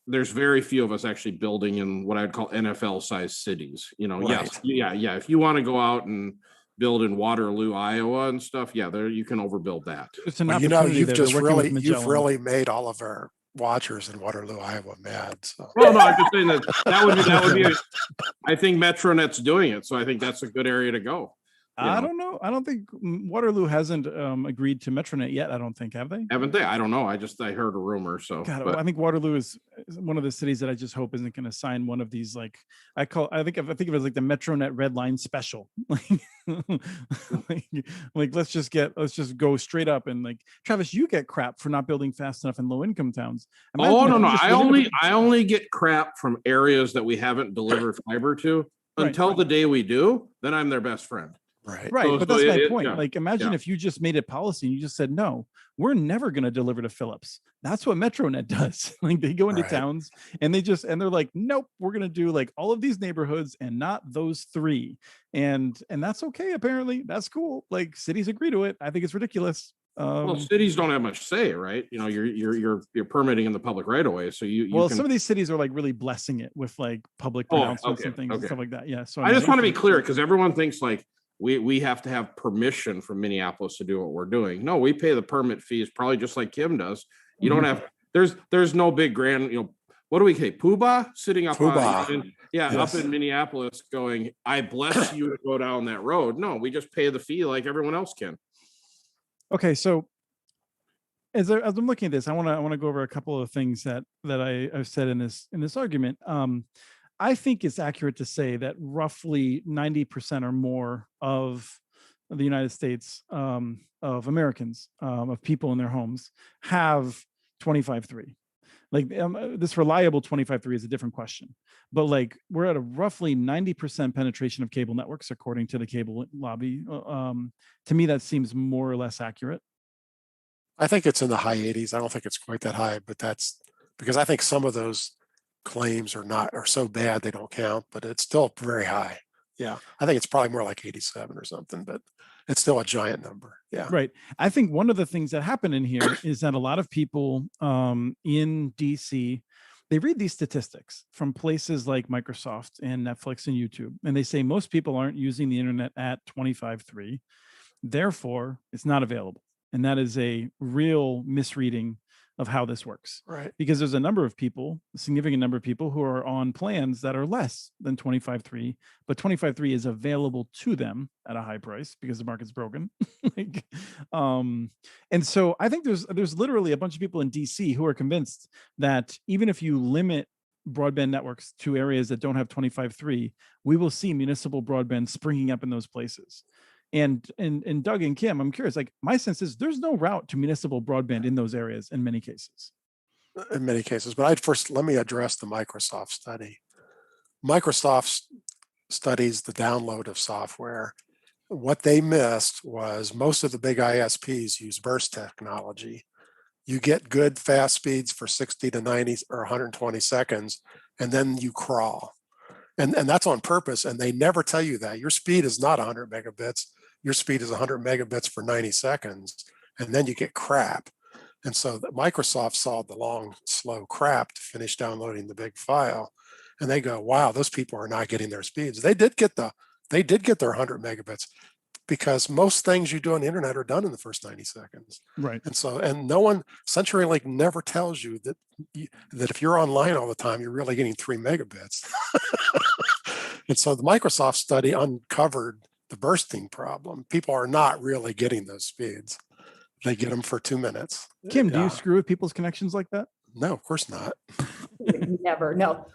there's very few of us actually building in what I'd call NFL sized cities, yes. Right. Yeah. If you want to go out and build in Waterloo, Iowa and stuff, there you can overbuild that. It's an Well, opportunity you've there. just They're working with you've Magellan. really made all of our watchers in Waterloo, Iowa mad. So Well, no, I'm just saying that would be, I think Metronet's doing it. So I think that's a good area to go. I don't know. I don't think Waterloo hasn't agreed to Metronet yet. I don't think, have they? Haven't they? I don't know. I heard a rumor. So God, but I think Waterloo is one of the cities that I just hope isn't going to sign one of these, like I think of it as like the Metronet Red Line special. like let's just go straight up, and like, Travis, you get crap for not building fast enough in low income towns. oh no, I only get crap from areas that we haven't delivered fiber to until the day we do. Then I'm their best friend. Right. But that's my point. Like, imagine if you just made a policy and you just said, no, we're never going to deliver to Phillips. That's what Metronet does. Like, they go into towns and they're like, nope, we're going to do like all of these neighborhoods and not those 3. And that's okay. Apparently that's cool. Like, cities agree to it. I think it's ridiculous. Well, cities don't have much say, right? You know, you're permitting in the public right away. So some of these cities are like really blessing it with like public pronouncements and things and stuff like that. Yeah. So I just want to be clear, because everyone thinks like, we have to have permission from Minneapolis to do what we're doing. No, we pay the permit fees, probably just like Kim does. You don't have, there's no big grand, what do we pay? Poobah sitting up up in Minneapolis going, I bless you to go down that road. No, we just pay the fee like everyone else can. Okay. So as I'm looking at this, I want to go over a couple of things that I've said in this argument. I think it's accurate to say that roughly 90% or more of the United States, of Americans, of people in their homes, have 25.3. Like, this reliable 25.3 is a different question, but like, we're at a roughly 90% penetration of cable networks, according to the cable lobby. To me, that seems more or less accurate. I think it's in the high 80s. I don't think it's quite that high, but that's because I think some of those claims are so bad they don't count, but it's still very high. Yeah, I think it's probably more like 87 or something, but it's still a giant number. Yeah, right. I think one of the things that happen in here is that a lot of people in DC, they read these statistics from places like Microsoft and Netflix and YouTube, and they say most people aren't using the internet at 25.3, therefore it's not available. And that is a real misreading of how this works. Right. Because there's a significant number of people who are on plans that are less than 25.3, but 25.3 is available to them at a high price because the market's broken. And so I think there's literally a bunch of people in DC who are convinced that even if you limit broadband networks to areas that don't have 25.3, we will see municipal broadband springing up in those places. And Doug and Kim, I'm curious, like, my sense is there's no route to municipal broadband in those areas in many cases. In many cases, but let me address the Microsoft study. Microsoft studies the download of software. What they missed was most of the big ISPs use burst technology. You get good fast speeds for 60 to 90 or 120 seconds, and then you crawl. And that's on purpose, and they never tell you that. Your speed is not 100 megabits. Your speed is 100 megabits for 90 seconds, and then you get crap. And so Microsoft saw the long, slow crap to finish downloading the big file, and they go, "Wow, those people are not getting their speeds." They did get their 100 megabits, because most things you do on the internet are done in the first 90 seconds. Right. And no one, CenturyLink never tells you that if you're online all the time, you're really getting 3 megabits. And so the Microsoft study uncovered the bursting problem. People are not really getting those speeds. They get them for 2 minutes. Kim, do you screw with people's connections like that? No, of course not. Never. No.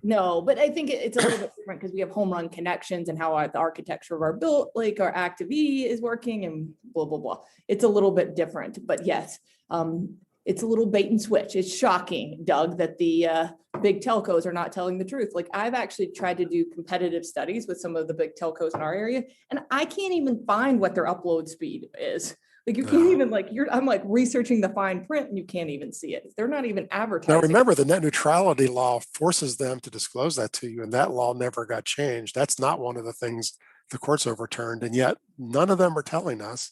No, but I think it's a little bit different because we have home run connections and how the architecture of our built, like our Active E is working and blah, blah, blah. It's a little bit different, but yes, it's a little bait and switch. It's shocking, Doug, that the big telcos are not telling the truth. Like, I've actually tried to do competitive studies with some of the big telcos in our area, and I can't even find what their upload speed is. Like, you can't even, like, I'm like researching the fine print and you can't even see it. They're not even advertising. Now remember, the net neutrality law forces them to disclose that to you, and that law never got changed. That's not one of the things the courts overturned, and yet none of them are telling us.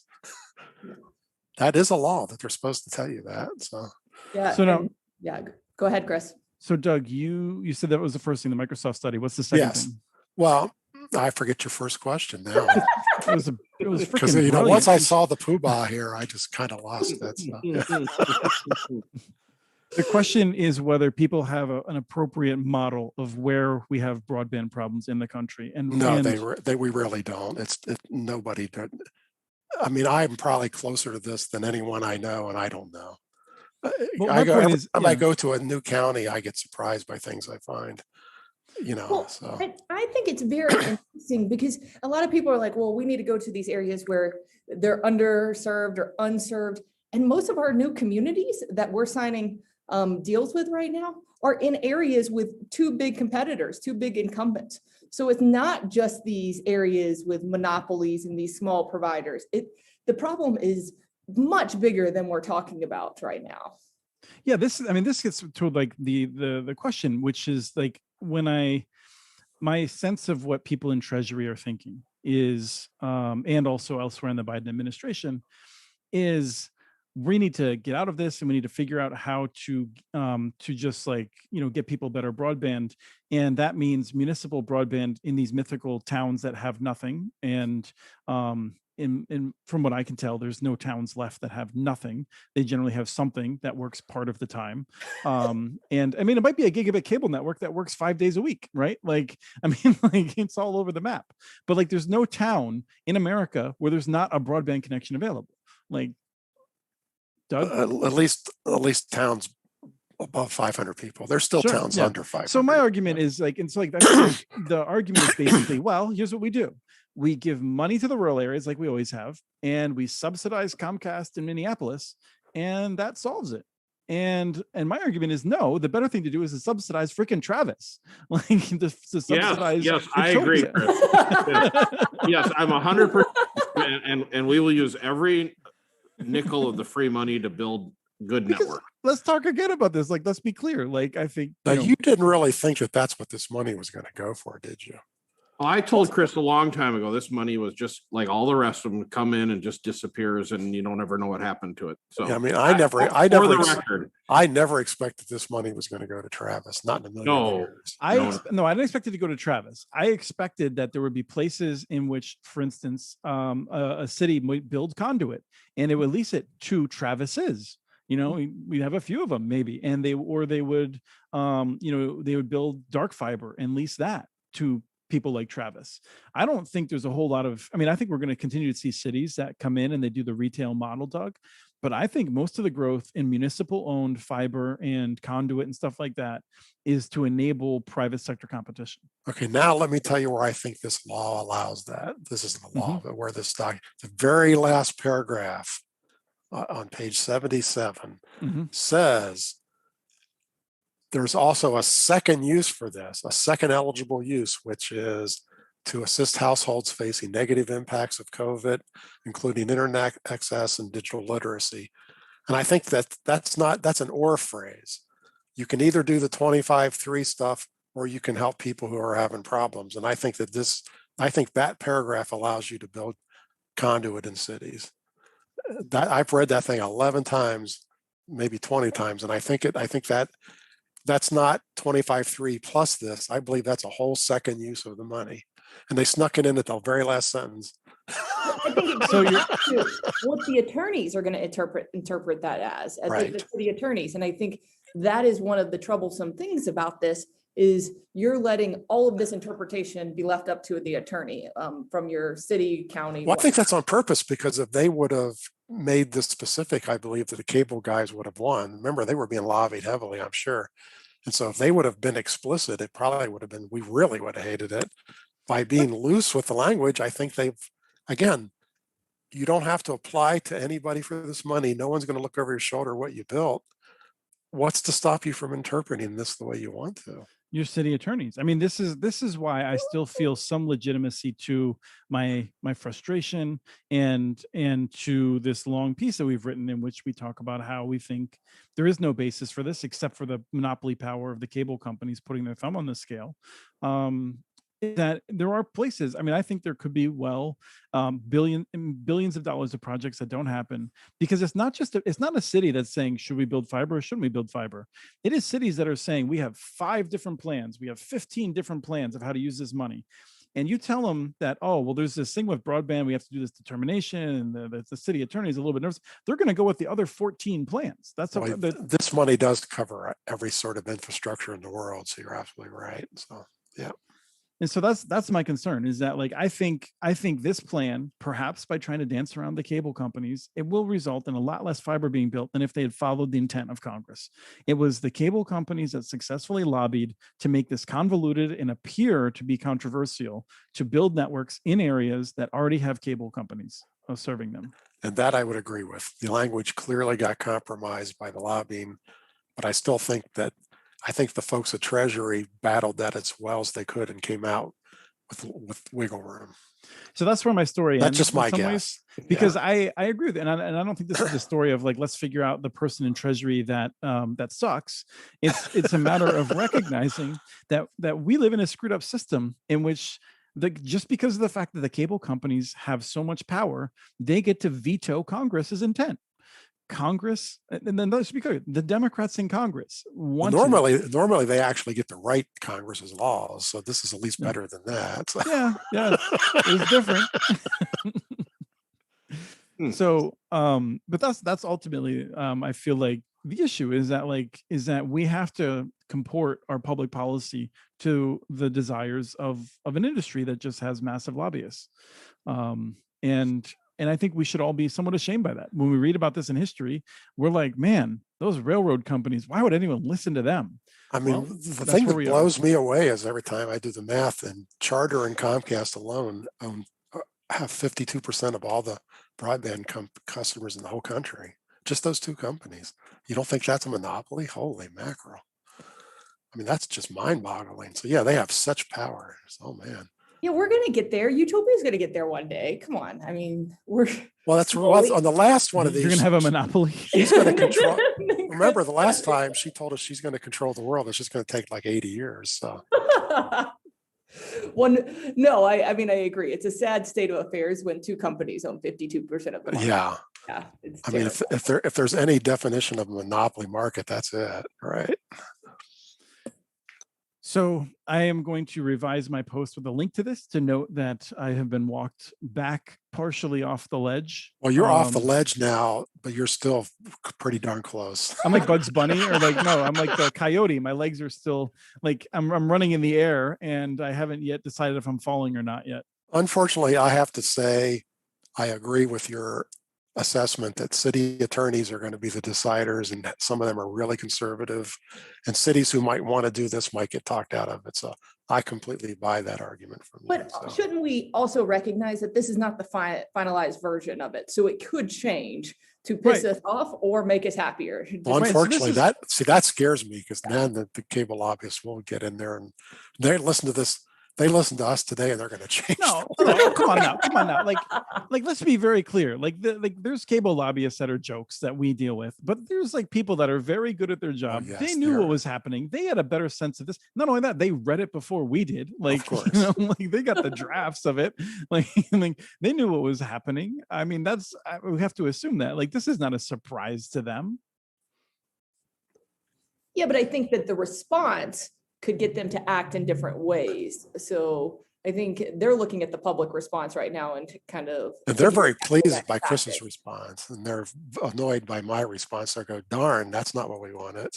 That is a law that they're supposed to tell you that. So yeah. So now, go ahead, Chris. So Doug, you said that was the first thing, the Microsoft study. What's the second thing? Well, I forget your first question now. it was because freaking once I saw the poobah here, I just kind of lost it. So, The question is whether people have an appropriate model of where we have broadband problems in the country. And No, and we really don't. Nobody did. I mean, I'm probably closer to this than anyone I know, and I don't know. Well, my point is, I go to a new county, I get surprised by things I find, Well, so. I think it's very interesting because a lot of people are like, well, we need to go to these areas where they're underserved or unserved. And most of our new communities that we're signing deals with right now are in areas with two big competitors, two big incumbents. So it's not just these areas with monopolies and these small providers. The problem is much bigger than we're talking about right now. Yeah, this gets to like the question, which is like my sense of what people in Treasury are thinking is, and also elsewhere in the Biden administration, is we need to get out of this and we need to figure out how to just like, get people better broadband. And that means municipal broadband in these mythical towns that have nothing. And from what I can tell, there's no towns left that have nothing. They generally have something that works part of the time. And I mean, it might be a gigabit cable network that works 5 days a week, right? Like, I mean, like it's all over the map, but like there's no town in America where there's not a broadband connection available. Like, Doug? At least towns above 500 people. There's still towns under 500. So my argument is like, and so like that's the argument is basically, well, here's what we do. We give money to the rural areas like we always have, and we subsidize Comcast in Minneapolis, and that solves it. And my argument is no, the better thing to do is to subsidize freaking Travis. Like to subsidize. Yes, I agree, Chris. Yes, I'm 100%. And we will use every nickel of the free money to build good network. Let's talk again about this. Like, let's be clear. Like, I think you didn't really think that that's what this money was going to go for, did you? Well, I told Chris a long time ago, this money was just like all the rest of them come in and just disappears and you don't ever know what happened to it. So yeah, I mean, I never expected this money was going to go to Travis, not in a million years. I didn't expect it to go to Travis. I expected that there would be places in which, for instance, a city might build conduit and it would lease it to Travis's. We have a few of them maybe, and they would build dark fiber and lease that to people like Travis. I don't think there's a whole lot of, I think we're going to continue to see cities that come in and they do the retail model, Doug, but I think most of the growth in municipal owned fiber and conduit and stuff like that is to enable private sector competition. Okay, now let me tell you where I think this law allows that. This is the law, but where this the very last paragraph on page 77 says there's also a second use for this, a second eligible use, which is to assist households facing negative impacts of COVID, including internet access and digital literacy. And I think that's an or phrase. You can either do the 25-3 stuff or you can help people who are having problems. And I think that paragraph allows you to build conduit in cities. I've read that thing 11 times, maybe 20 times. And I think that's not 25-3 plus this. I believe that's a whole second use of the money. And they snuck it in at the very last sentence. I think what the attorneys are going to interpret that as right. The city attorneys. And I think that is one of the troublesome things about this is you're letting all of this interpretation be left up to the attorney from your city, county. Well, I think that's on purpose because if they would have made this specific, I believe that the cable guys would have won. Remember, they were being lobbied heavily, I'm sure. And so if they would have been explicit, it probably would have been, we really would have hated it. By being loose with the language, I think again, you don't have to apply to anybody for this money. No one's going to look over your shoulder what you built. What's to stop you from interpreting this the way you want to? Your city attorneys. This is why I still feel some legitimacy to my frustration and to this long piece that we've written in which we talk about how we think there is no basis for this except for the monopoly power of the cable companies putting their thumb on the scale. That there are places, I think there could be billions of dollars of projects that don't happen because it's not a city that's saying, should we build fiber or shouldn't we build fiber? It is cities that are saying we have 5 different plans. We have 15 different plans of how to use this money. and you tell them that, oh, well, there's this thing with broadband, we have to do this determination, and the city attorney is a little bit nervous, they're going to go with the other 14 plans. That's Well, this money does cover every sort of infrastructure in the world. So you're absolutely right. So, yeah. And so that's my concern, is that, like, I think this plan, perhaps by trying to dance around the cable companies, it will result in a lot less fiber being built than if they had followed the intent of Congress. It was the cable companies that successfully lobbied to make this convoluted and appear to be controversial, to build networks in areas that already have cable companies serving them. And that I would agree with. The language clearly got compromised by the lobbying, but I still think that the folks at Treasury battled that as well as they could and came out with wiggle room. So that's where my story ends. That's just my guess. Because I agree with it. And I don't think this is a story of, like, let's figure out the person in Treasury that sucks. It's a matter of recognizing that we live in a screwed up system in which just because of the fact that the cable companies have so much power, they get to veto Congress's intent. Congress, and then let's be clear, the Democrats in Congress normally they actually get to write Congress's laws, so this is at least better than that. Yeah, it's different. So, but that's ultimately, I feel like the issue is that we have to comport our public policy to the desires of an industry that just has massive lobbyists, and I think we should all be somewhat ashamed by that. When we read about this in history, we're like, man, those railroad companies, why would anyone listen to them? I mean, the thing that blows me away is every time I do the math, and Charter and Comcast alone have 52% of all the broadband customers in the whole country. Just those two companies. You don't think that's a monopoly? Holy mackerel. I mean, that's just mind-boggling. So yeah, they have such power. Oh man. Yeah, we're going to get there. UTOPIA is going to get there one day. Come on. I mean, that's on the last one of these. You're going to have a monopoly. She's going to control. Remember, the last time she told us she's going to control the world, it's just going to take like 80 years. So. No, I mean, I agree. It's a sad state of affairs when two companies own 52% of the market. Yeah. Yeah. I mean, if there's any definition of a monopoly market, that's it, right? So I am going to revise my post with a link to this to note that I have been walked back partially off the ledge. Well, you're off the ledge now, but you're still pretty darn close. I'm like Bugs Bunny, or no, I'm like the coyote. My legs are still like I'm running in the air, and I haven't yet decided if I'm falling or not yet. Unfortunately, I have to say I agree with your assessment that city attorneys are going to be the deciders, and some of them are really conservative, and cities who might want to do this might get talked out of it. So I completely buy that argument from you. But shouldn't we also recognize that this is not the finalized version of it? So it could change to piss us off or make us happier. Well, unfortunately, that scares me, because then the cable lobbyists will get in there and they listen to this. They listen to us today, and they're going to change. No, come on now. Like, let's be very clear. Like, there's cable lobbyists that are jokes that we deal with, but there's like people that are very good at their job. Oh, yes, they knew what was happening. They had a better sense of this. Not only that, they read it before we did. Like, like they got the drafts of it. Like they knew what was happening. I mean, we have to assume that. Like, this is not a surprise to them. Yeah, but I think that the response could get them to act in different ways. So I think they're looking at the public response right now and kind of. And they're very pleased by Chris's response, and they're annoyed by my response. They go, darn, that's not what we wanted.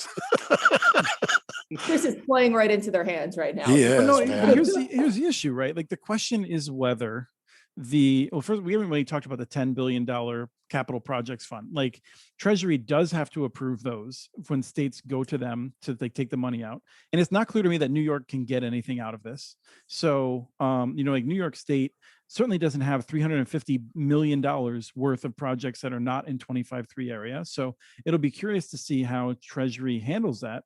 Chris is playing right into their hands right now. He is, here's the issue, right? Like, the question is whether first, we haven't really talked about the $10 billion capital projects fund. Like, Treasury does have to approve those when states go to them to take the money out. And it's not clear to me that New York can get anything out of this. So, like New York State certainly doesn't have $350 million worth of projects that are not in 25-3 area. So it'll be curious to see how Treasury handles that.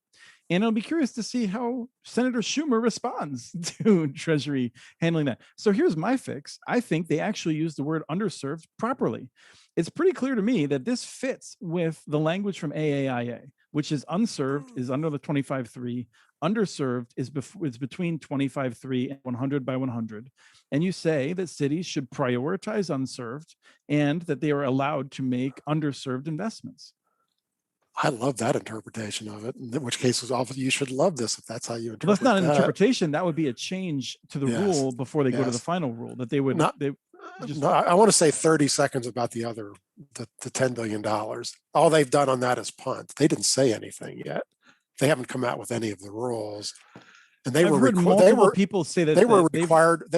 And it'll be curious to see how Senator Schumer responds to Treasury handling that. So here's my fix. I think they actually use the word underserved properly. It's pretty clear to me that this fits with the language from AAIA, which is unserved is under the 25-3, underserved is between 25-3 and 100 by 100. And you say that cities should prioritize unserved and that they are allowed to make underserved investments. I love that interpretation of it. In which case, you should love this if that's how you interpret Well, that's not an that. interpretation. That would be a change to the Yes. rule before they go to the Yes. final rule that they would. Not- they just No, I want to say 30 seconds about the $10 billion. All they've done on that is punt. They didn't say anything yet. They haven't come out with any of the rules. And I've heard multiple people say that they were they've-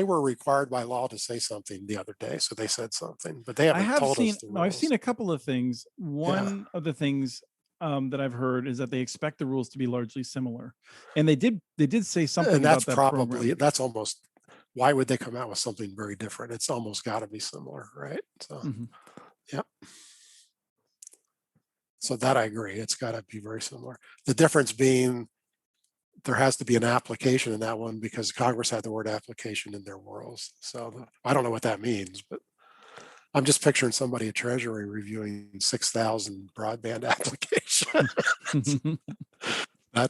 required by law to say something the other day. So they said something, but they haven't told us the rules. I've seen a couple of things. One of the things that I've heard is that they expect the rules to be largely similar, and they did say something. And that's about that probably program. that's almost. Why would they come out with something very different? It's almost got to be similar, right? So, Yep. So that I agree. It's got to be very similar. The difference being there has to be an application in that one because Congress had the word application in their rules. So I don't know what that means, but I'm just picturing somebody at Treasury reviewing 6,000 broadband applications.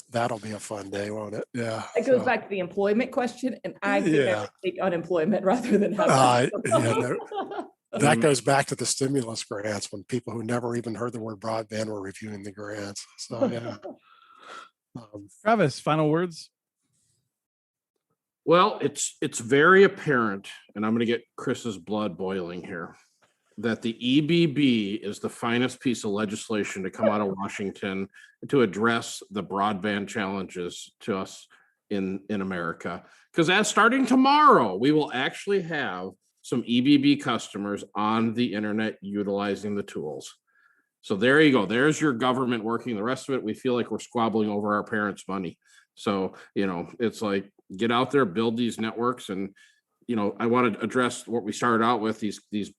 That'll be a fun day, won't it? Yeah. It goes back to the employment question, and I think I would take unemployment rather than have. That goes back to the stimulus grants when people who never even heard the word broadband were reviewing the grants. So yeah. Travis, final words. Well, it's very apparent, and I'm going to get Chris's blood boiling here, that the EBB is the finest piece of legislation to come out of Washington to address the broadband challenges to us in America. Because as starting tomorrow, we will actually have some EBB customers on the internet utilizing the tools. So there you go. There's your government working. The rest of it, we feel like we're squabbling over our parents' money. So, it's like, get out there, build these networks. And, I want to address what we started out with, these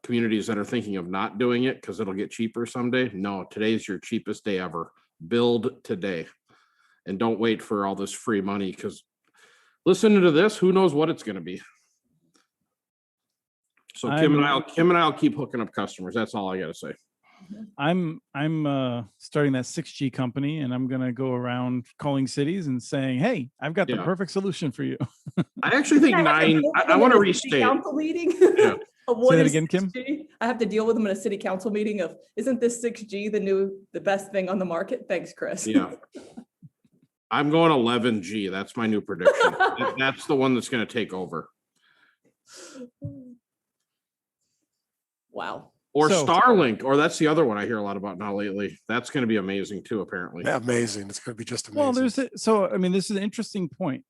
communities that are thinking of not doing it because it'll get cheaper someday. No, today's your cheapest day ever. Build today. And don't wait for all this free money, because listening to this, who knows what it's going to be. So Kim and I'll keep hooking up customers. That's all I got to say. I'm starting that 6G company, and I'm gonna go around calling cities and saying, "Hey, I've got the perfect solution for you." I actually think I want to restate. Council meeting. Say that again, Kim. 6G? I have to deal with them in a city council meeting of, isn't this 6G the best thing on the market? Thanks, Chris. Yeah. I'm going 11G. That's my new prediction. That's the one that's going to take over. Wow. Or Starlink, or that's the other one I hear a lot about now lately. That's going to be amazing too, apparently. Yeah, amazing. It's going to be just amazing. Well, this is an interesting point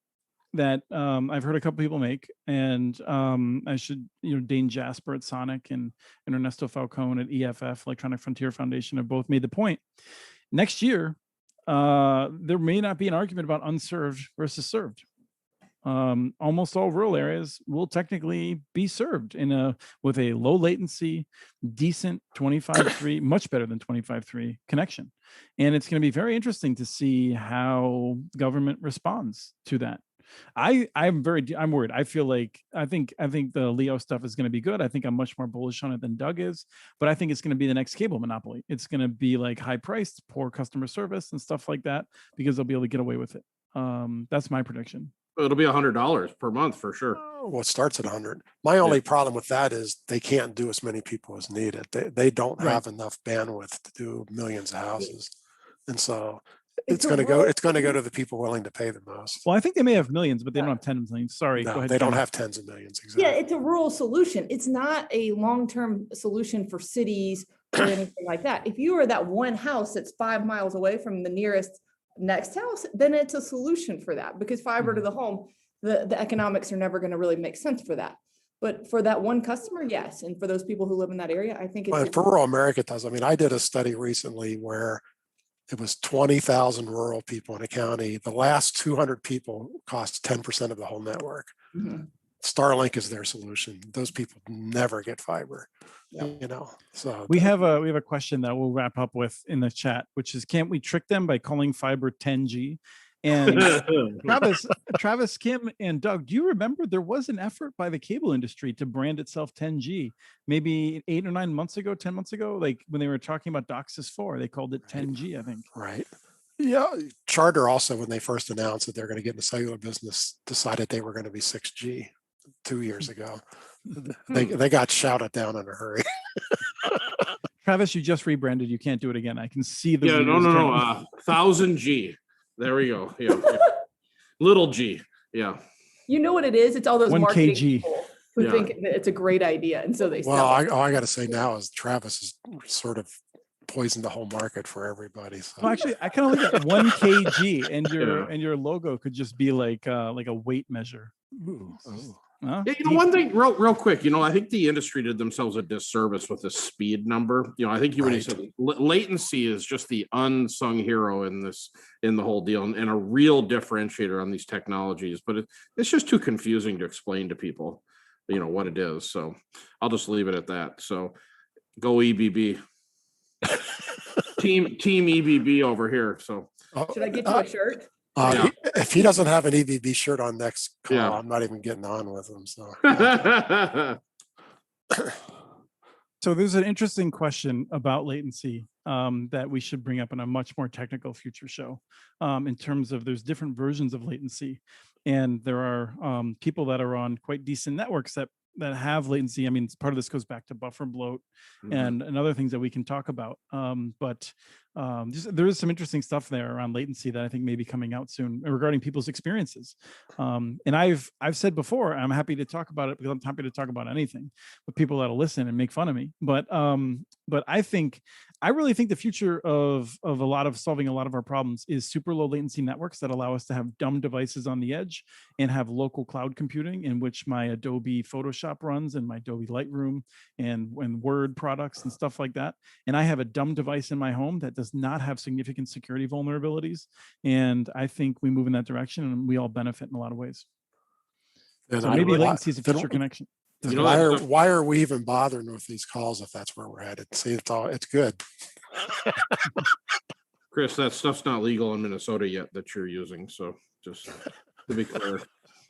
that I've heard a couple people make, and I should, Dane Jasper at Sonic and Ernesto Falcone at EFF, Electronic Frontier Foundation, have both made the point. Next year, there may not be an argument about unserved versus served. Almost all rural areas will technically be served with a low latency, decent 25.3, much better than 25.3 connection. And it's going to be very interesting to see how government responds to that. I'm worried. I think the Leo stuff is going to be good. I think I'm much more bullish on it than Doug is, but I think it's going to be the next cable monopoly. It's going to be like high priced, poor customer service and stuff like that, because they'll be able to get away with it. That's my prediction. It'll be $100 per month for sure. Well, it starts at 100. My only problem with that is they can't do as many people as needed. They don't have enough bandwidth to do millions of houses, and so it's going to go to the people willing to pay the most. Well, I think they may have millions, but they don't have tens of millions. Sorry, no, go ahead. They don't have tens of millions. Exactly. Yeah, it's a rural solution. It's not a long-term solution for cities or anything like that. If you are that one house that's 5 miles away from the next house, then it's a solution for that, because fiber to the home, the economics are never going to really make sense for that. But for that one customer, yes. And for those people who live in that area, I think it's for rural America, it does. I mean, I did a study recently where it was 20,000 rural people in a county. The last 200 people cost 10% of the whole network. Mm-hmm. Starlink is their solution. Those people never get fiber. So we have a question that we'll wrap up with in the chat, which is, can't we trick them by calling fiber 10G? And Travis, Kim, and Doug, do you remember there was an effort by the cable industry to brand itself 10G maybe 8 or 9 months ago, 10 months ago, like when they were talking about DOCSIS 4, they called it 10G, I think. Right. Yeah. Charter also, when they first announced that they're going to get in the cellular business, decided they were going to be 6G 2 years ago. They got shouted down in a hurry. Travis, you just rebranded. You can't do it again. I can see the Yeah, no, wheels no, turning. no. 1000G. There we go. Yeah. Little G. Yeah. You know what it is? It's all those 1 marketing kg. people who Yeah. think that it's a great idea, and so they Well, sell it. all I got to say now is Travis has sort of poisoned the whole market for everybody. So Well, actually, I kind of look at 1 kg, and Yeah. your logo could just be like a weight measure. ooh, Huh? Yeah, one thing, real quick, I think the industry did themselves a disservice with the speed number. I think when you said latency is just the unsung hero in the whole deal, and a real differentiator on these technologies, but it's just too confusing to explain to people, what it is. So I'll just leave it at that. So go EBB. Team EBB over here. So Should I get you a shirt? Yeah. If he doesn't have an EBB shirt on next call, Yeah. I'm not even getting on with him. So So there's an interesting question about latency that we should bring up in a much more technical future show in terms of there's different versions of latency. And there are people that are on quite decent networks that have latency. I mean, part of this goes back to buffer bloat and other things that we can talk about. But there is some interesting stuff there around latency that I think may be coming out soon regarding people's experiences. And I've said before, I'm happy to talk about it because I'm happy to talk about anything with people that'll listen and make fun of me. But I really think the future of a lot of solving a lot of our problems is super low latency networks that allow us to have dumb devices on the edge and have local cloud computing in which my Adobe Photoshop runs and my Adobe Lightroom and Word products and stuff like that. And I have a dumb device in my home that does not have significant security vulnerabilities. And I think we move in that direction and we all benefit in a lot of ways. then So I- maybe why- latency is a then future connection. why are we even bothering with these calls if that's where we're headed? See, it's good. Chris, that stuff's not legal in Minnesota yet that you're using. So just to be clear,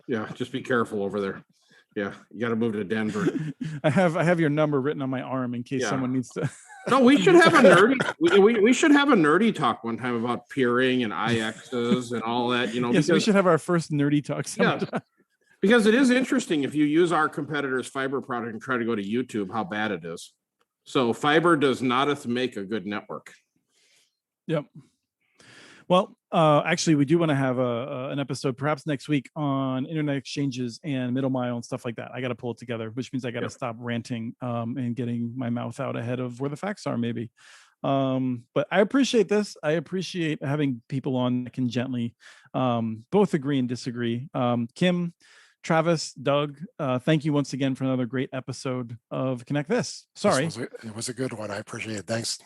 yeah, just be careful over there. Yeah, you got to move to Denver. I have your number written on my arm in case Yeah. someone needs to. No, we should have a nerdy. We should have a nerdy talk one time about peering and IXs and all that. Yes, we should have our first nerdy talk. Yeah, sometime. because it is interesting if you use our competitor's fiber product and try to go to YouTube, how bad it is. So fiber does not make a good network. Yep. Well, actually, we do want to have an episode perhaps next week on internet exchanges and middle mile and stuff like that. I got to pull it together, which means I got to stop ranting and getting my mouth out ahead of where the facts are, maybe. But I appreciate this. I appreciate having people on that can gently both agree and disagree. Kim, Travis, Doug, thank you once again for another great episode of Connect This. Sorry. It was a good one. I appreciate it. Thanks.